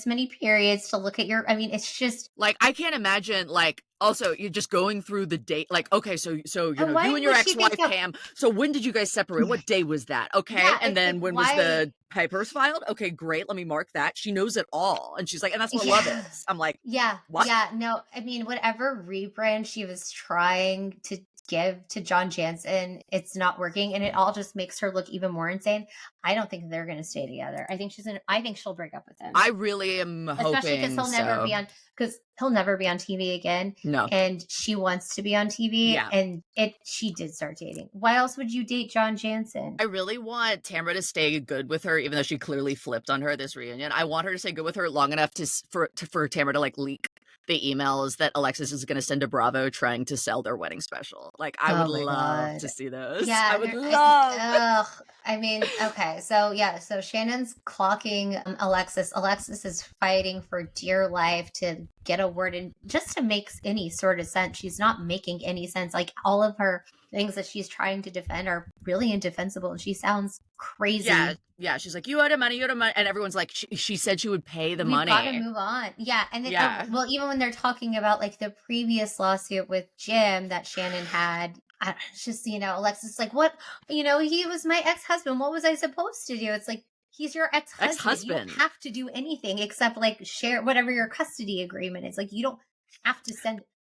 [SPEAKER 2] many periods to look at your. I mean, it's just
[SPEAKER 1] like I can't imagine like Also, you're just going through the date, like, okay, so you
[SPEAKER 2] And
[SPEAKER 1] know,
[SPEAKER 2] why
[SPEAKER 1] you and your
[SPEAKER 2] would she
[SPEAKER 1] ex-wife,
[SPEAKER 2] think that
[SPEAKER 1] Pam, so when did you guys separate? What day was that? Okay,
[SPEAKER 2] Yeah,
[SPEAKER 1] and
[SPEAKER 2] it's like,
[SPEAKER 1] then when was
[SPEAKER 2] why
[SPEAKER 1] the papers filed? Okay, great, let me mark that. She knows it all, and she's like, "And that's what love
[SPEAKER 2] Yeah.
[SPEAKER 1] is." I'm like,
[SPEAKER 2] Yeah,
[SPEAKER 1] "What?"
[SPEAKER 2] yeah, no, I mean, whatever rebrand she was trying to give to John Jansen, it's not working, and it all just makes her look even more insane. I don't think they're gonna stay together. I think she'll break up with him.
[SPEAKER 1] I really am
[SPEAKER 2] Especially because
[SPEAKER 1] hoping so.
[SPEAKER 2] he'll never be on TV again,
[SPEAKER 1] No.
[SPEAKER 2] and she wants to be on TV,
[SPEAKER 1] Yeah.
[SPEAKER 2] and she did start dating. Why else would you date John Jansen?
[SPEAKER 1] I really want Tamara to stay good with her, even though she clearly flipped on her at this reunion. I want her to stay good with her long enough for Tamara to like leak the emails that Alexis is going to send to Bravo trying to sell their wedding special. Like, I would
[SPEAKER 2] Oh my
[SPEAKER 1] love
[SPEAKER 2] god.
[SPEAKER 1] to see those. I
[SPEAKER 2] Yeah,
[SPEAKER 1] would love.
[SPEAKER 2] ugh. I mean, okay, so yeah, so Shannon's clocking Alexis. Alexis is fighting for dear life to get a word in, just to make any sort of sense. She's not making any sense. Like, all of her things that she's trying to defend are really indefensible, and she sounds crazy.
[SPEAKER 1] Yeah. She's like, you owed him money, and everyone's like, she said she would pay the money.
[SPEAKER 2] We've got to move on. Yeah, and then well, even when they're talking about like the previous lawsuit with Jim that Shannon had, it's just, Alexis like, what, he was my ex-husband. What was I supposed to do? It's like, he's your ex-husband. You don't have to do anything except like share whatever your custody agreement is. Like, you don't have to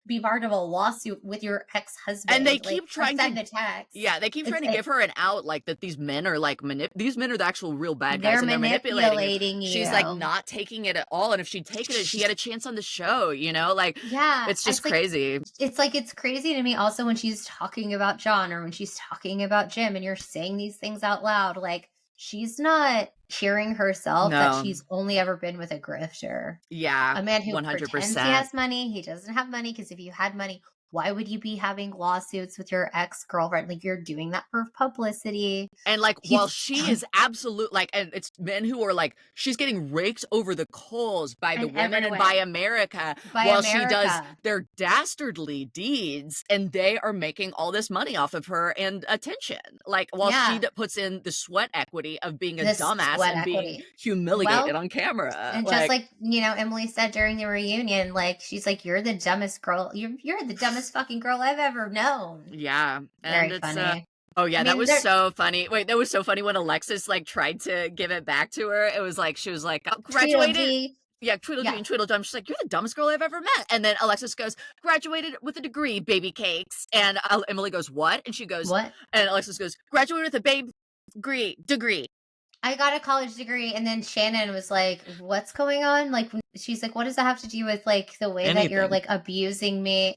[SPEAKER 2] be part of a lawsuit with your ex-husband.
[SPEAKER 1] And they keep trying to
[SPEAKER 2] send the text.
[SPEAKER 1] Yeah, they keep trying to give her an out, like that these men are like these men are the actual real bad guys,
[SPEAKER 2] They're
[SPEAKER 1] and they're manipulating you.
[SPEAKER 2] you.
[SPEAKER 1] She's like not taking it at all, and if she'd taken it, she had a chance on the show. Like,
[SPEAKER 2] yeah,
[SPEAKER 1] it's just crazy.
[SPEAKER 2] It's crazy to me also when she's talking about John or when she's talking about Jim, and you're saying these things out loud, like, she's not hearing herself that she's only ever been with a grifter.
[SPEAKER 1] Yeah,
[SPEAKER 2] a man who
[SPEAKER 1] 100%.
[SPEAKER 2] pretends he has money. He doesn't have money, because if you had money, why would you be having lawsuits with your ex-girlfriend? Like, you're doing that for publicity.
[SPEAKER 1] And like, while she is absolute, like, and it's men who are like, she's getting raked over the coals by the women and by America, she does their dastardly deeds, and they are making all this money off of her and attention. Like, while she puts in the sweat equity of being a dumbass and being humiliated on camera.
[SPEAKER 2] And just like, Emily said during the reunion, like, she's like, you're the dumbest girl. You're the dumbest fucking girl I've ever known.
[SPEAKER 1] Yeah.
[SPEAKER 2] And very funny.
[SPEAKER 1] Oh yeah, that was so funny. Wait, that was so funny when Alexis like tried to give it back to her. It was like, she was like, graduated. Yeah, Tweedledee and Tweedledum. She's like, you're the dumbest girl I've ever met. And then Alexis goes, graduated with a degree, baby cakes. And Emily goes, what? And she goes,
[SPEAKER 2] what?
[SPEAKER 1] And Alexis goes, graduated with a degree.
[SPEAKER 2] I got a college degree. And then Shannon was like, what's going on? Like, she's like, what does that have to do with like the way that you're like abusing me?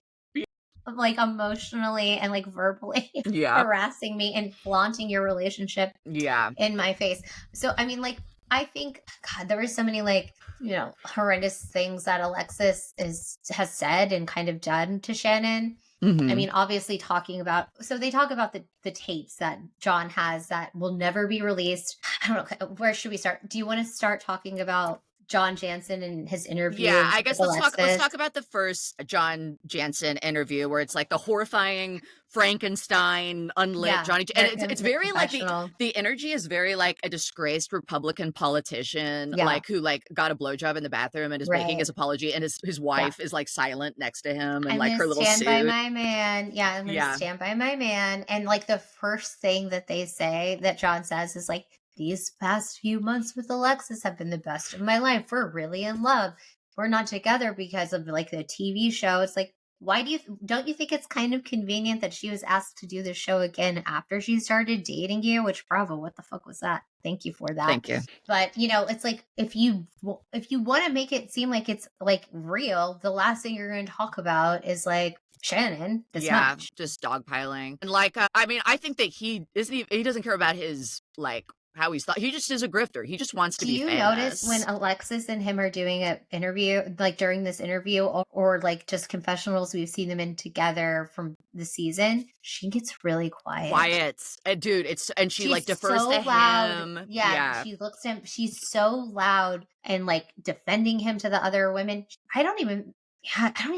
[SPEAKER 2] Like, emotionally and like verbally harassing me and flaunting your relationship in my face. So I mean, like, I think, God, there were so many like, horrendous things that Alexis has said and kind of done to Shannon. I mean, obviously they talk about the tapes that John has that will never be released. I don't know, where should we start? Do you want to start talking about John Jansen and his interview?
[SPEAKER 1] Yeah, I guess let's talk about the first John Jansen interview, where it's like the horrifying Frankenstein unlit Johnny, and it's very like the energy is very like a disgraced Republican politician, like who like got a blowjob in the bathroom and is making his apology, and his wife is like silent next to him, and like her little suit.
[SPEAKER 2] By my man. Yeah, I'm gonna stand by my man. And like the first thing that they say that John says is like, these past few months with Alexis have been the best of my life. We're really in love. We're not together because of like the TV show. It's like, why don't you think it's kind of convenient that she was asked to do the show again after she started dating you? Which, bravo, what the fuck was that? Thank you for that.
[SPEAKER 1] Thank you.
[SPEAKER 2] But it's like, if you want to make it seem like it's like real, the last thing you're going to talk about is like Shannon.
[SPEAKER 1] Just dogpiling. And like, I mean, I think that he doesn't care about his like how he's thought. He just is a grifter. He just wants to be famous. Do you notice
[SPEAKER 2] when Alexis and him are doing an interview, like during this interview, or like just confessionals we've seen them in together from the season, she gets really quiet.
[SPEAKER 1] And dude, she like defers
[SPEAKER 2] so
[SPEAKER 1] to
[SPEAKER 2] loud.
[SPEAKER 1] him.
[SPEAKER 2] Yeah, she looks at him. She's so loud and like defending him to the other women. I don't even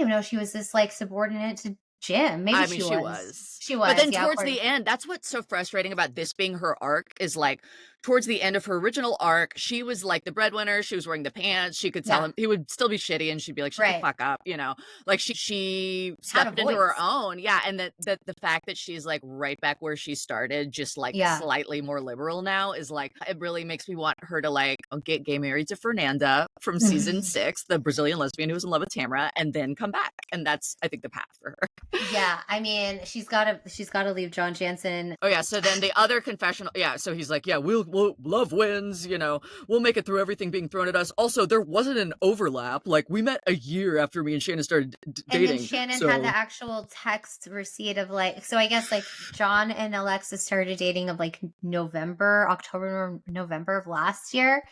[SPEAKER 2] know if she was this like subordinate to Jim. Maybe she was.
[SPEAKER 1] But then towards the end, that's what's so frustrating about this being her arc, is like towards the end of her original arc, she was like the breadwinner. She was wearing the pants. She could tell him he would still be shitty, and she'd be like, "Shut the fuck up," you know. Like she stepped into her own, and the fact that she's like right back where she started, just like slightly more liberal now, is like, it really makes me want her to like get gay married to Fernanda from season 6, the Brazilian lesbian who was in love with Tamara, and then come back, and that's, I think, the path for her.
[SPEAKER 2] Yeah, I mean, she's gotta leave John Jansen.
[SPEAKER 1] Oh yeah, so then the other confessional, so he's like, we'll love wins, you know, we'll make it through everything being thrown at us. Also, there wasn't an overlap. Like, we met a year after me and Shannon started dating.
[SPEAKER 2] And then Shannon had the actual text receipt of like, so I guess like John and Alexis started dating of like October, November of last year.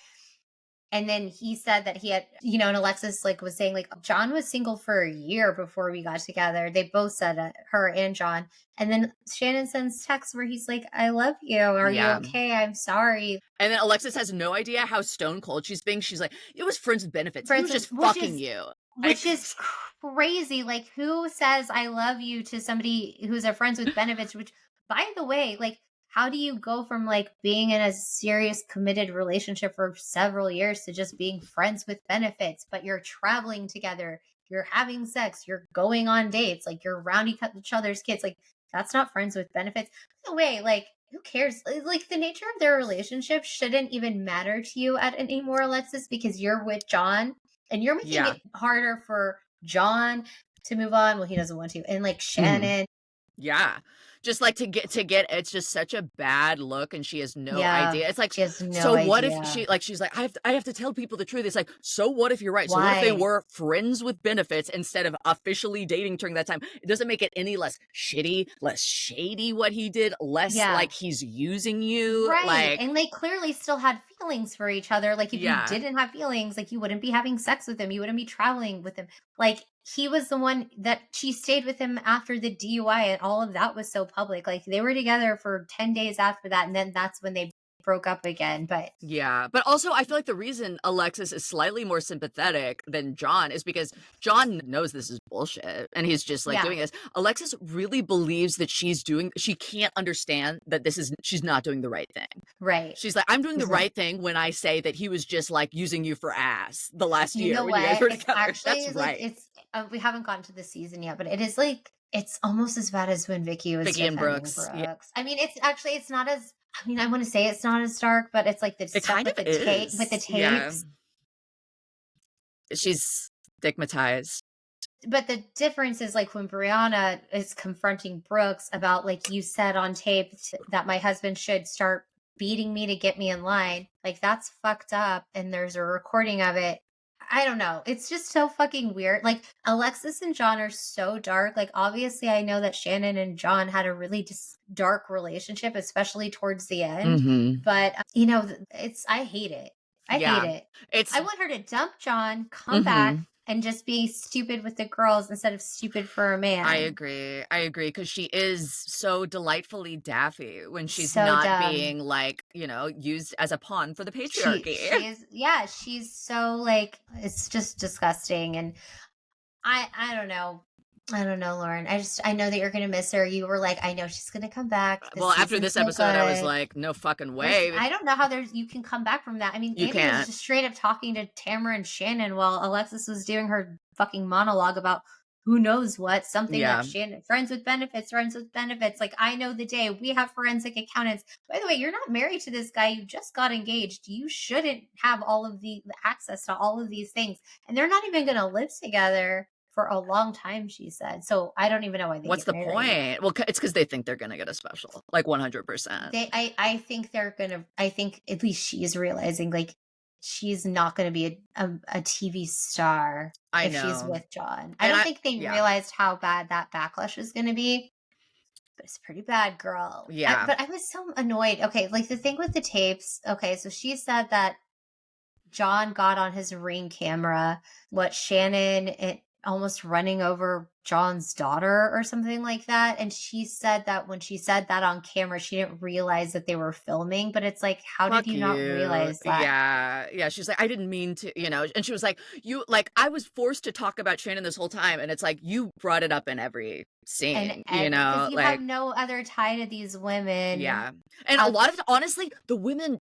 [SPEAKER 2] And then he said that he had, you know, and Alexis like was saying like John was single for a year before we got together. They both said it, her and John. And then Shannon sends texts where he's like, "I love you. Are you okay? I'm sorry."
[SPEAKER 1] And then Alexis has no idea how stone cold she's being. She's like, "It was friends with benefits. He was just fucking you."
[SPEAKER 2] Which is crazy. Like, who says "I love you" to somebody who's a friends with benefits? Which, by the way, like, how do you go from like being in a serious committed relationship for several years to just being friends with benefits? But you're traveling together, you're having sex, you're going on dates, like you're round each other's kids. Like, that's not friends with benefits. By the way, like, who cares? Like, the nature of their relationship shouldn't even matter to you anymore, Alexis, because you're with John and you're making it harder for John to move on. Well, he doesn't want to. And like Shannon.
[SPEAKER 1] Yeah. Just like to get it's just such a bad look, and she has no idea. It's like,
[SPEAKER 2] she has no
[SPEAKER 1] so what
[SPEAKER 2] idea.
[SPEAKER 1] if she's like, I have to tell people the truth. It's like, so what if you're right? So what if they were friends with benefits instead of officially dating during that time? It doesn't make it any less shitty, less shady what he did, less like he's using you.
[SPEAKER 2] Right.
[SPEAKER 1] Like,
[SPEAKER 2] and they clearly still had feelings for each other. Like, if you didn't have feelings, like, you wouldn't be having sex with him. You wouldn't be traveling with him. Like, he was the one that she stayed with him after the DUI, and all of that was so public. Like, they were together for 10 days after that, and then that's when they broke up again. But
[SPEAKER 1] but also I feel like the reason Alexis is slightly more sympathetic than John is because John knows this is bullshit, and he's just like doing this. Alexis really believes that she can't understand that she's not doing the right thing.
[SPEAKER 2] Right.
[SPEAKER 1] She's like, I'm doing the right thing when I say that he was just like using you for ass the last year when
[SPEAKER 2] what?
[SPEAKER 1] you guys were together.
[SPEAKER 2] Actually,
[SPEAKER 1] that's right.
[SPEAKER 2] Like, it's we haven't gotten to the season yet, but it is like, it's almost as bad as when Vicky
[SPEAKER 1] and Brooks.
[SPEAKER 2] I mean, it's not as, I mean, I want to say it's not as dark, but it's like the stuff
[SPEAKER 1] kind
[SPEAKER 2] with
[SPEAKER 1] of
[SPEAKER 2] the with the tapes.
[SPEAKER 1] Yeah. She's stigmatized.
[SPEAKER 2] But the difference is like when Brianna is confronting Brooks about, like, you said on tape that my husband should start beating me to get me in line. Like, that's fucked up. And there's a recording of it. I don't know. It's just so fucking weird. Like, Alexis and John are so dark. Like, obviously, I know that Shannon and John had a really dark relationship, especially towards the end. But, you know, I hate it. I hate it. I want her to dump John, come back, and just be stupid with the girls instead of stupid for a man.
[SPEAKER 1] I agree. Because she is so delightfully daffy when she's
[SPEAKER 2] so
[SPEAKER 1] not
[SPEAKER 2] dumb.
[SPEAKER 1] being like, you know, used as a pawn for the patriarchy.
[SPEAKER 2] She's so like, it's just disgusting. And I don't know. I don't know, Lauren. I know that you're going to miss her. You were like, I know she's going to come back.
[SPEAKER 1] Well, after this episode, I was like, no fucking way.
[SPEAKER 2] I don't know how you can come back from that. I mean, Andy was just straight up talking to Tamara and Shannon while Alexis was doing her fucking monologue about who knows what, something like Shannon, friends with benefits. Like, I know the day we have forensic accountants. By the way, you're not married to this guy. You just got engaged. You shouldn't have all of the access to all of these things. And they're not even going to live together for a long time, she said. So I don't even know why they
[SPEAKER 1] What's the point? Well, it's because they think they're going to get a special, like 100%.
[SPEAKER 2] I think they're going to, I think at least she is realizing, like, she's not going to be a TV star if she's with John. I don't think they realized how bad that backlash is going to be. But it's pretty bad, girl.
[SPEAKER 1] Yeah.
[SPEAKER 2] But I was so annoyed. Okay, like the thing with the tapes. Okay, so she said that John got on his Ring camera what Shannon almost running over John's daughter or something like that. And she said that when she said that on camera, she didn't realize that they were filming. But it's like, how did you not realize that?
[SPEAKER 1] Yeah. She's like, I didn't mean to, and she was like, I was forced to talk about Shannon this whole time. And it's like, you brought it up in every scene,
[SPEAKER 2] because you have no other tie to these women.
[SPEAKER 1] Yeah. And a lot of, honestly, the women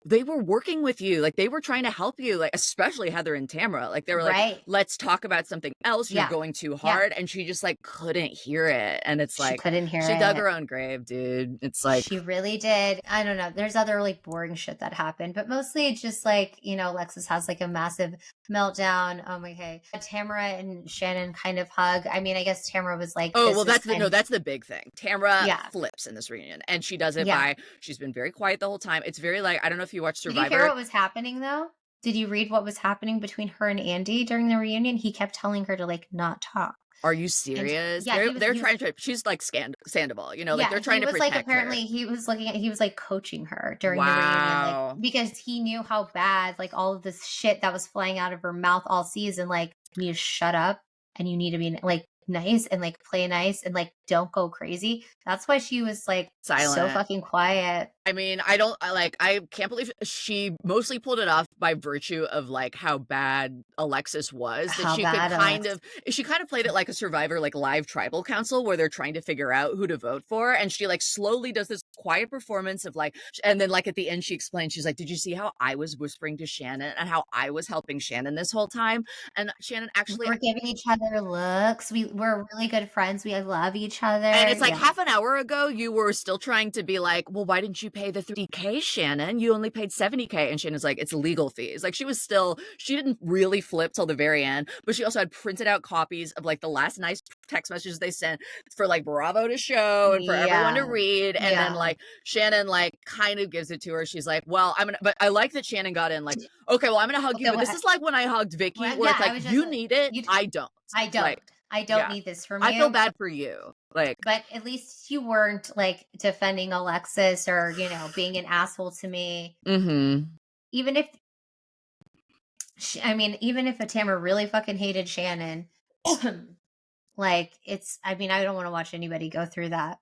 [SPEAKER 1] they were working with you. Like, they were trying to help you, like, especially Heather and Tamara. Like, they were like, let's talk about something else. You're going too hard. And she just, like, couldn't hear it. And it's like, she dug her own grave, dude. It's like,
[SPEAKER 2] she really did. I don't know. There's other, like, boring shit that happened, but mostly it's just like, Alexis has like a massive meltdown. Okay. Tamara and Shannon kind of hug. I mean, I guess Tamara was like,
[SPEAKER 1] oh, well, that's the big thing. Tamara flips in this reunion, and she does it by, she's been very quiet the whole time. It's very, like, I don't know if you watched Survivor.
[SPEAKER 2] Did you hear what was happening, though? Did you read what was happening between her and Andy during the reunion? He kept telling her to, like, not talk.
[SPEAKER 1] Are you serious? They're trying to, she's like Scandoval, like, they're trying to protect her.
[SPEAKER 2] Apparently he was like coaching her during the reunion, like, because he knew how bad, like, all of this shit that was flying out of her mouth all season, like, you need to shut up and you need to be, like, nice and, like, play nice and, like, don't go crazy. That's why she was, like, silent, so fucking quiet.
[SPEAKER 1] I mean, I can't believe she mostly pulled it off by virtue of, like, how bad Alexis was. That she kind of played it like a Survivor, like, live tribal council where they're trying to figure out who to vote for. And she, like, slowly does this quiet performance of, like, and then, like, at the end she explains, she's like, did you see how I was whispering to Shannon and how I was helping Shannon this whole time? And Shannon actually,
[SPEAKER 2] we're giving each other looks. We're really good friends. We love each other.
[SPEAKER 1] And it's like, half an hour ago you were still trying to be like, well, why didn't you pay the $30K, Shannon? You only paid $70K. And Shannon's like, it's legal fees. Like, she didn't really flip till the very end, but she also had printed out copies of, like, the last nice text messages they sent for, like, Bravo to show and for everyone to read. And then, like, Shannon, like, kind of gives it to her. She's like, well, but I like that Shannon got in, like, okay, well, I'm gonna hug you, but this is like when I hugged Vicky, where it's like, you need it, I don't.
[SPEAKER 2] I don't need this from you.
[SPEAKER 1] I feel bad for you. Like,
[SPEAKER 2] but at least you weren't, like, defending Alexis or, being an asshole to me.
[SPEAKER 1] Mm-hmm.
[SPEAKER 2] Even if a Tamara really fucking hated Shannon, like, I don't want to watch anybody go through that.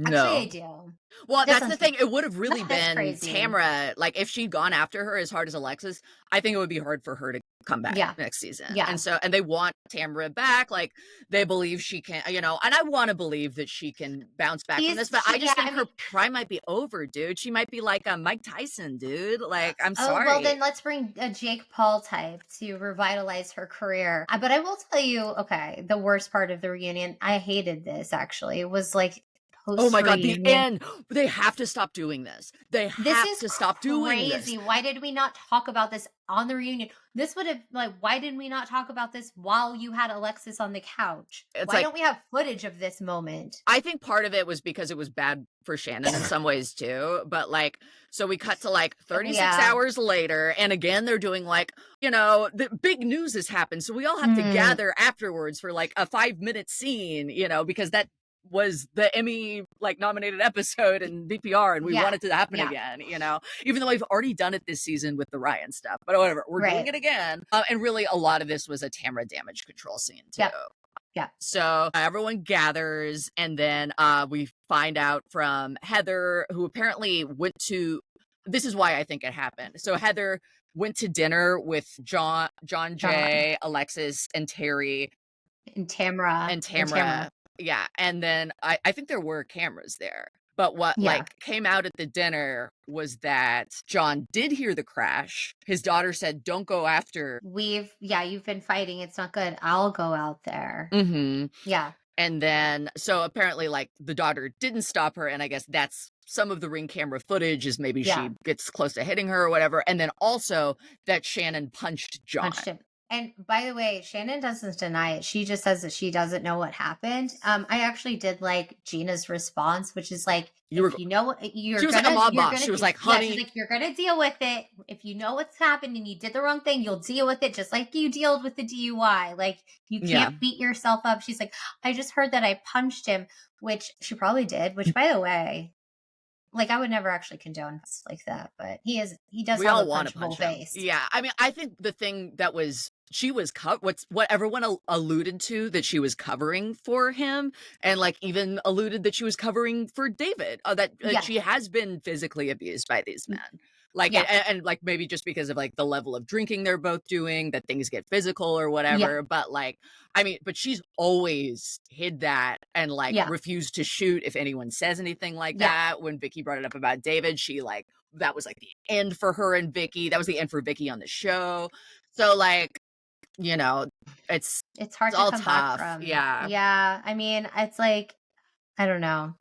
[SPEAKER 1] No.
[SPEAKER 2] Actually, I do.
[SPEAKER 1] Well, that's the thing. It would have really been crazy. Tamara, like, if she'd gone after her as hard as Alexis, I think it would be hard for her to come back next season.
[SPEAKER 2] Yeah.
[SPEAKER 1] And they want Tamara back. Like, they believe she can, and I want to believe that she can bounce back from this, but I just think her prime might be over, dude. She might be like a Mike Tyson, dude. Like, I'm sorry.
[SPEAKER 2] Well, then let's bring a Jake Paul type to revitalize her career. But I will tell you, okay, the worst part of the reunion, I hated this, actually. It was, like,
[SPEAKER 1] oh my God, the end. They have to stop doing this. They have to stop doing this.
[SPEAKER 2] Why did we not talk about this on the reunion? This would have, like, why did we not talk about this while you had Alexis on the couch? Why don't we have footage of this moment?
[SPEAKER 1] I think part of it was because it was bad for Shannon in some ways too. But, like, so we cut to, like, 36 hours later. And again, they're doing, like, the big news has happened. So we all have to gather afterwards for, like, a 5-minute scene, because that was the Emmy, like, nominated episode in VPR, and we want it to happen again, even though we've already done it this season with the Ryan stuff, but whatever, we're doing it again. And really a lot of this was a Tamara damage control scene too.
[SPEAKER 2] Yeah.
[SPEAKER 1] So everyone gathers, and then we find out from Heather, who apparently this is why I think it happened. So Heather went to dinner with John Jay, Alexis, and Terry.
[SPEAKER 2] And Tamara.
[SPEAKER 1] Yeah, and then I think there were cameras there. But what like came out at the dinner was that John did hear the crash. His daughter said, "Don't go after."
[SPEAKER 2] You've been fighting. It's not good. I'll go out there.
[SPEAKER 1] Mm-hmm.
[SPEAKER 2] Yeah.
[SPEAKER 1] And then, so apparently, like, the daughter didn't stop her, and I guess that's some of the ring camera footage is maybe she gets close to hitting her or whatever. And then also that Shannon punched John.
[SPEAKER 2] And by the way, Shannon doesn't deny it. She just says that she doesn't know what happened. I actually did like Gina's response, which is like, she was
[SPEAKER 1] like a mob boss. She was like, honey.
[SPEAKER 2] She's like, you're going to deal with it. If you know what's happened and you did the wrong thing, you'll deal with it just like you dealt with the DUI. Like, you can't beat yourself up. She's like, I just heard that I punched him, which she probably did, which, by the way, like, I would never actually condone like that, but he does
[SPEAKER 1] we
[SPEAKER 2] have
[SPEAKER 1] all
[SPEAKER 2] a
[SPEAKER 1] want to
[SPEAKER 2] punchable
[SPEAKER 1] punch him.
[SPEAKER 2] face.
[SPEAKER 1] Yeah. I mean, I think the thing that she was what everyone alluded to that she was covering for him, and like even alluded that she was covering for David, that she has been physically abused by these men. Like, and like maybe just because of like the level of drinking they're both doing, that things get physical or whatever. But like, I mean, but she's always hid that and like refused to shoot if anyone says anything like that. When Vicky brought it up about David, she like, that was like the end for her and Vicky. That was the end for Vicky on the show. So like, you know, it's
[SPEAKER 2] hard to
[SPEAKER 1] all
[SPEAKER 2] come
[SPEAKER 1] tough.
[SPEAKER 2] back from.
[SPEAKER 1] Yeah.
[SPEAKER 2] I mean, it's like, I don't know.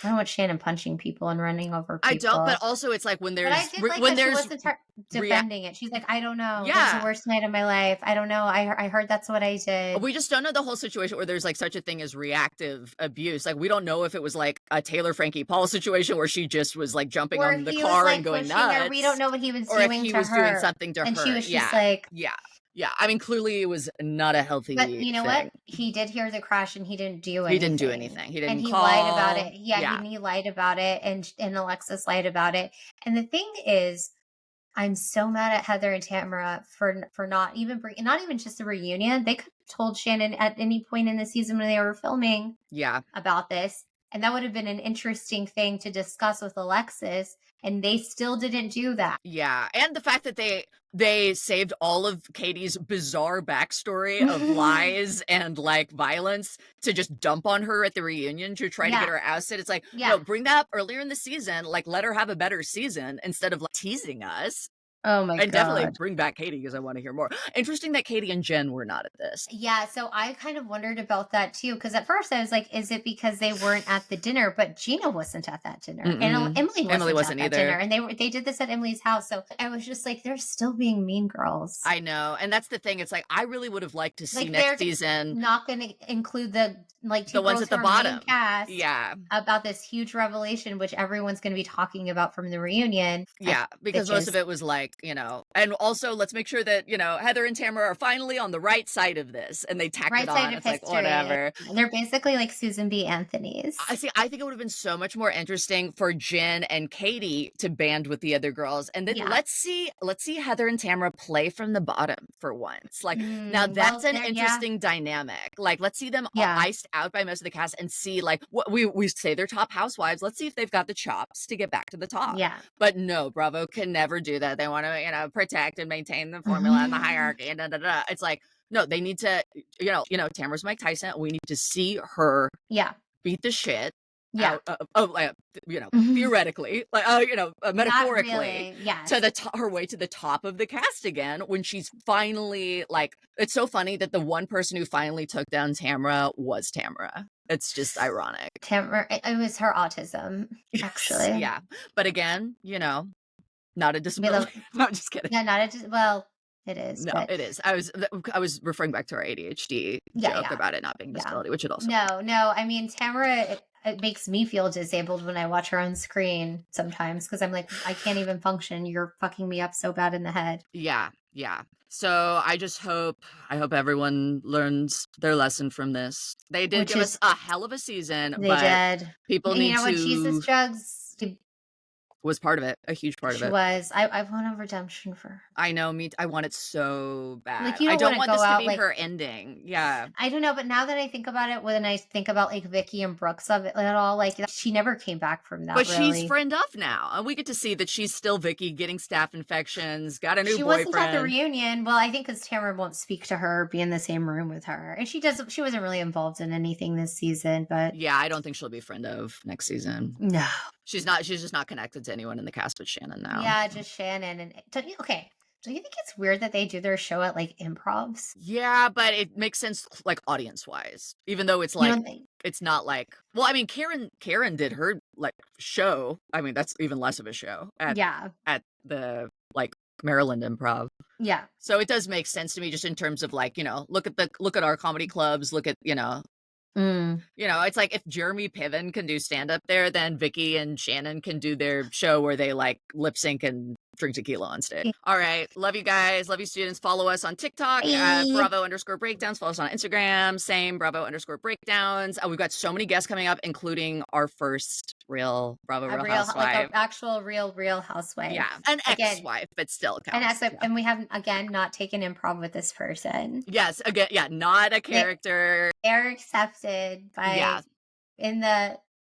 [SPEAKER 2] I don't want Shannon punching people and running over people.
[SPEAKER 1] I don't, but also it's like when there's
[SPEAKER 2] she wasn't defending it. She's like, I don't know. It was the worst night of my life. I don't know. I heard that's what I did.
[SPEAKER 1] We just don't know the whole situation where there's like such a thing as reactive abuse. Like we don't know if it was like a Taylor Frankie Paul situation where she just was like jumping on the car and going nuts.
[SPEAKER 2] Her. We don't know what he was
[SPEAKER 1] doing to her. Or if he was doing something to her.
[SPEAKER 2] And she was just like,
[SPEAKER 1] yeah. I mean, clearly it was not a healthy
[SPEAKER 2] But you know
[SPEAKER 1] thing.
[SPEAKER 2] what? He did hear the crash and he didn't do anything.
[SPEAKER 1] He didn't do anything. He didn't
[SPEAKER 2] and he
[SPEAKER 1] call.
[SPEAKER 2] lied about it. He lied about it, and Alexis lied about it. And the thing is, I'm so mad at Heather and Tamara for not even just the reunion. They could have told Shannon at any point in the season when they were filming about this. And that would have been an interesting thing to discuss with Alexis. And they still didn't do that.
[SPEAKER 1] Yeah. And the fact that they saved all of Katie's bizarre backstory of lies and like violence to just dump on her at the reunion to try to get her ousted. It's like, no, bring that up earlier in the season. Like, let her have a better season instead of like teasing us.
[SPEAKER 2] Oh my God.
[SPEAKER 1] And definitely bring back Katie because I want to hear more. Interesting that Katie and Jen were not at this.
[SPEAKER 2] Yeah, so I kind of wondered about that too, because at first I was like, is it because they weren't at the dinner? But Gina wasn't at that dinner. And Emily wasn't at that dinner. And they did this at Emily's house. So I was just like, they're still being mean girls.
[SPEAKER 1] I know. And that's the thing. It's like, I really would have liked to see next season.
[SPEAKER 2] Not going to include the
[SPEAKER 1] ones at the bottom
[SPEAKER 2] cast about this huge revelation, which everyone's going to be talking about from the reunion.
[SPEAKER 1] Yeah, because most of it was like, and also let's make sure that, Heather and Tamara are finally on the right side of this, and they tacked it on. It's like, whatever.
[SPEAKER 2] They're basically like Susan B. Anthony's.
[SPEAKER 1] I think it would have been so much more interesting for Jen and Katie to band with the other girls. And then let's see Heather and Tamara play from the bottom for once. Like, now that's an interesting dynamic. Like, let's see them all iced out by most of the cast and see like what we say they're top housewives. Let's see if they've got the chops to get back to the top.
[SPEAKER 2] Yeah.
[SPEAKER 1] But no, Bravo can never do that. They want to, protect and maintain the formula and the hierarchy and It's like, no, they need to, Tamara's Mike Tyson. We need to see her beat the shit out of, theoretically, like, metaphorically, to her way to the top of the cast again when she's finally like, it's so funny that the one person who finally took down Tamara was Tamara. It's just ironic.
[SPEAKER 2] Tamara, it was her autism, actually.
[SPEAKER 1] Yeah. But again, not a disability. No, I'm just kidding.
[SPEAKER 2] Yeah, well, it is.
[SPEAKER 1] No, it is. I was referring back to our ADHD joke about it not being disability, which it also.
[SPEAKER 2] No. I mean, Tamara, it makes me feel disabled when I watch her on screen sometimes because I'm like, I can't even function. You're fucking me up so bad in the head.
[SPEAKER 1] Yeah. So I hope everyone learns their lesson from this. They did give us a hell of a season.
[SPEAKER 2] They did.
[SPEAKER 1] People need to.
[SPEAKER 2] What Jesus Jugs
[SPEAKER 1] was part of it, a huge part of it.
[SPEAKER 2] She was. I want a redemption for her.
[SPEAKER 1] I know, I want it so bad.
[SPEAKER 2] Like,
[SPEAKER 1] I don't want this to be her ending. Yeah.
[SPEAKER 2] I don't know, but now that I think about it, when I think about like Vicky and Brooks of it at all, like she never came back from that.
[SPEAKER 1] But she's friend up now. And we get to see that she's still Vicky getting staph infections, got a new boyfriend. She wasn't at the
[SPEAKER 2] reunion. Well, I think because Tamara won't speak to her, be in the same room with her. And she wasn't really involved in anything this season, but
[SPEAKER 1] yeah, I don't think she'll be friend of next season.
[SPEAKER 2] No.
[SPEAKER 1] She's just not connected to anyone in the cast but Shannon now.
[SPEAKER 2] Yeah, just Shannon. And don't you think it's weird that they do their show at like improvs?
[SPEAKER 1] Yeah, but it makes sense like audience wise. Even though it's like it's not like, well, I mean, Karen did her like show. I mean, that's even less of a show at the like Maryland Improv.
[SPEAKER 2] Yeah.
[SPEAKER 1] So it does make sense to me just in terms of like, look at our comedy clubs, look at, it's like if Jeremy Piven can do stand up there, then Vicky and Shannon can do their show where they like lip sync and drink tequila on stage. All right. Love you guys. Love you, students. Follow us on TikTok at Bravo_breakdowns. Follow us on Instagram. Same Bravo_breakdowns. We've got so many guests coming up, including our first real Bravo Real Housewife.
[SPEAKER 2] Like an actual real housewife.
[SPEAKER 1] Yeah. An ex-wife, but still counts.
[SPEAKER 2] An ex-wife. And we have, again, not taken improv with this person.
[SPEAKER 1] Yes. Again, yeah. Not a character.
[SPEAKER 2] They're accepted by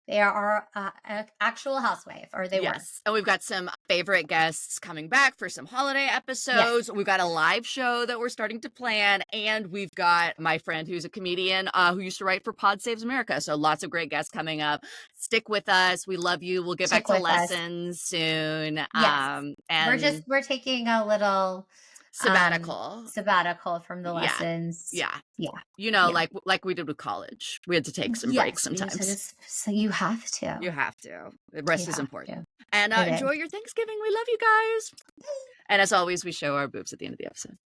[SPEAKER 2] they are an actual housewife, or they were.
[SPEAKER 1] And we've got some favorite guests coming back for some holiday episodes. We've got a live show that we're starting to plan. And we've got my friend who's a comedian who used to write for Pod Saves America. So lots of great guests coming up. Stick with us. We love you. We'll get back to lessons soon.
[SPEAKER 2] Yes. And we're taking a little sabbatical from the lessons.
[SPEAKER 1] Yeah. You know, like we did with college. We had to take some breaks sometimes.
[SPEAKER 2] So you have to.
[SPEAKER 1] The rest is important. And enjoy your Thanksgiving. We love you guys. And as always, we show our boobs at the end of the episode.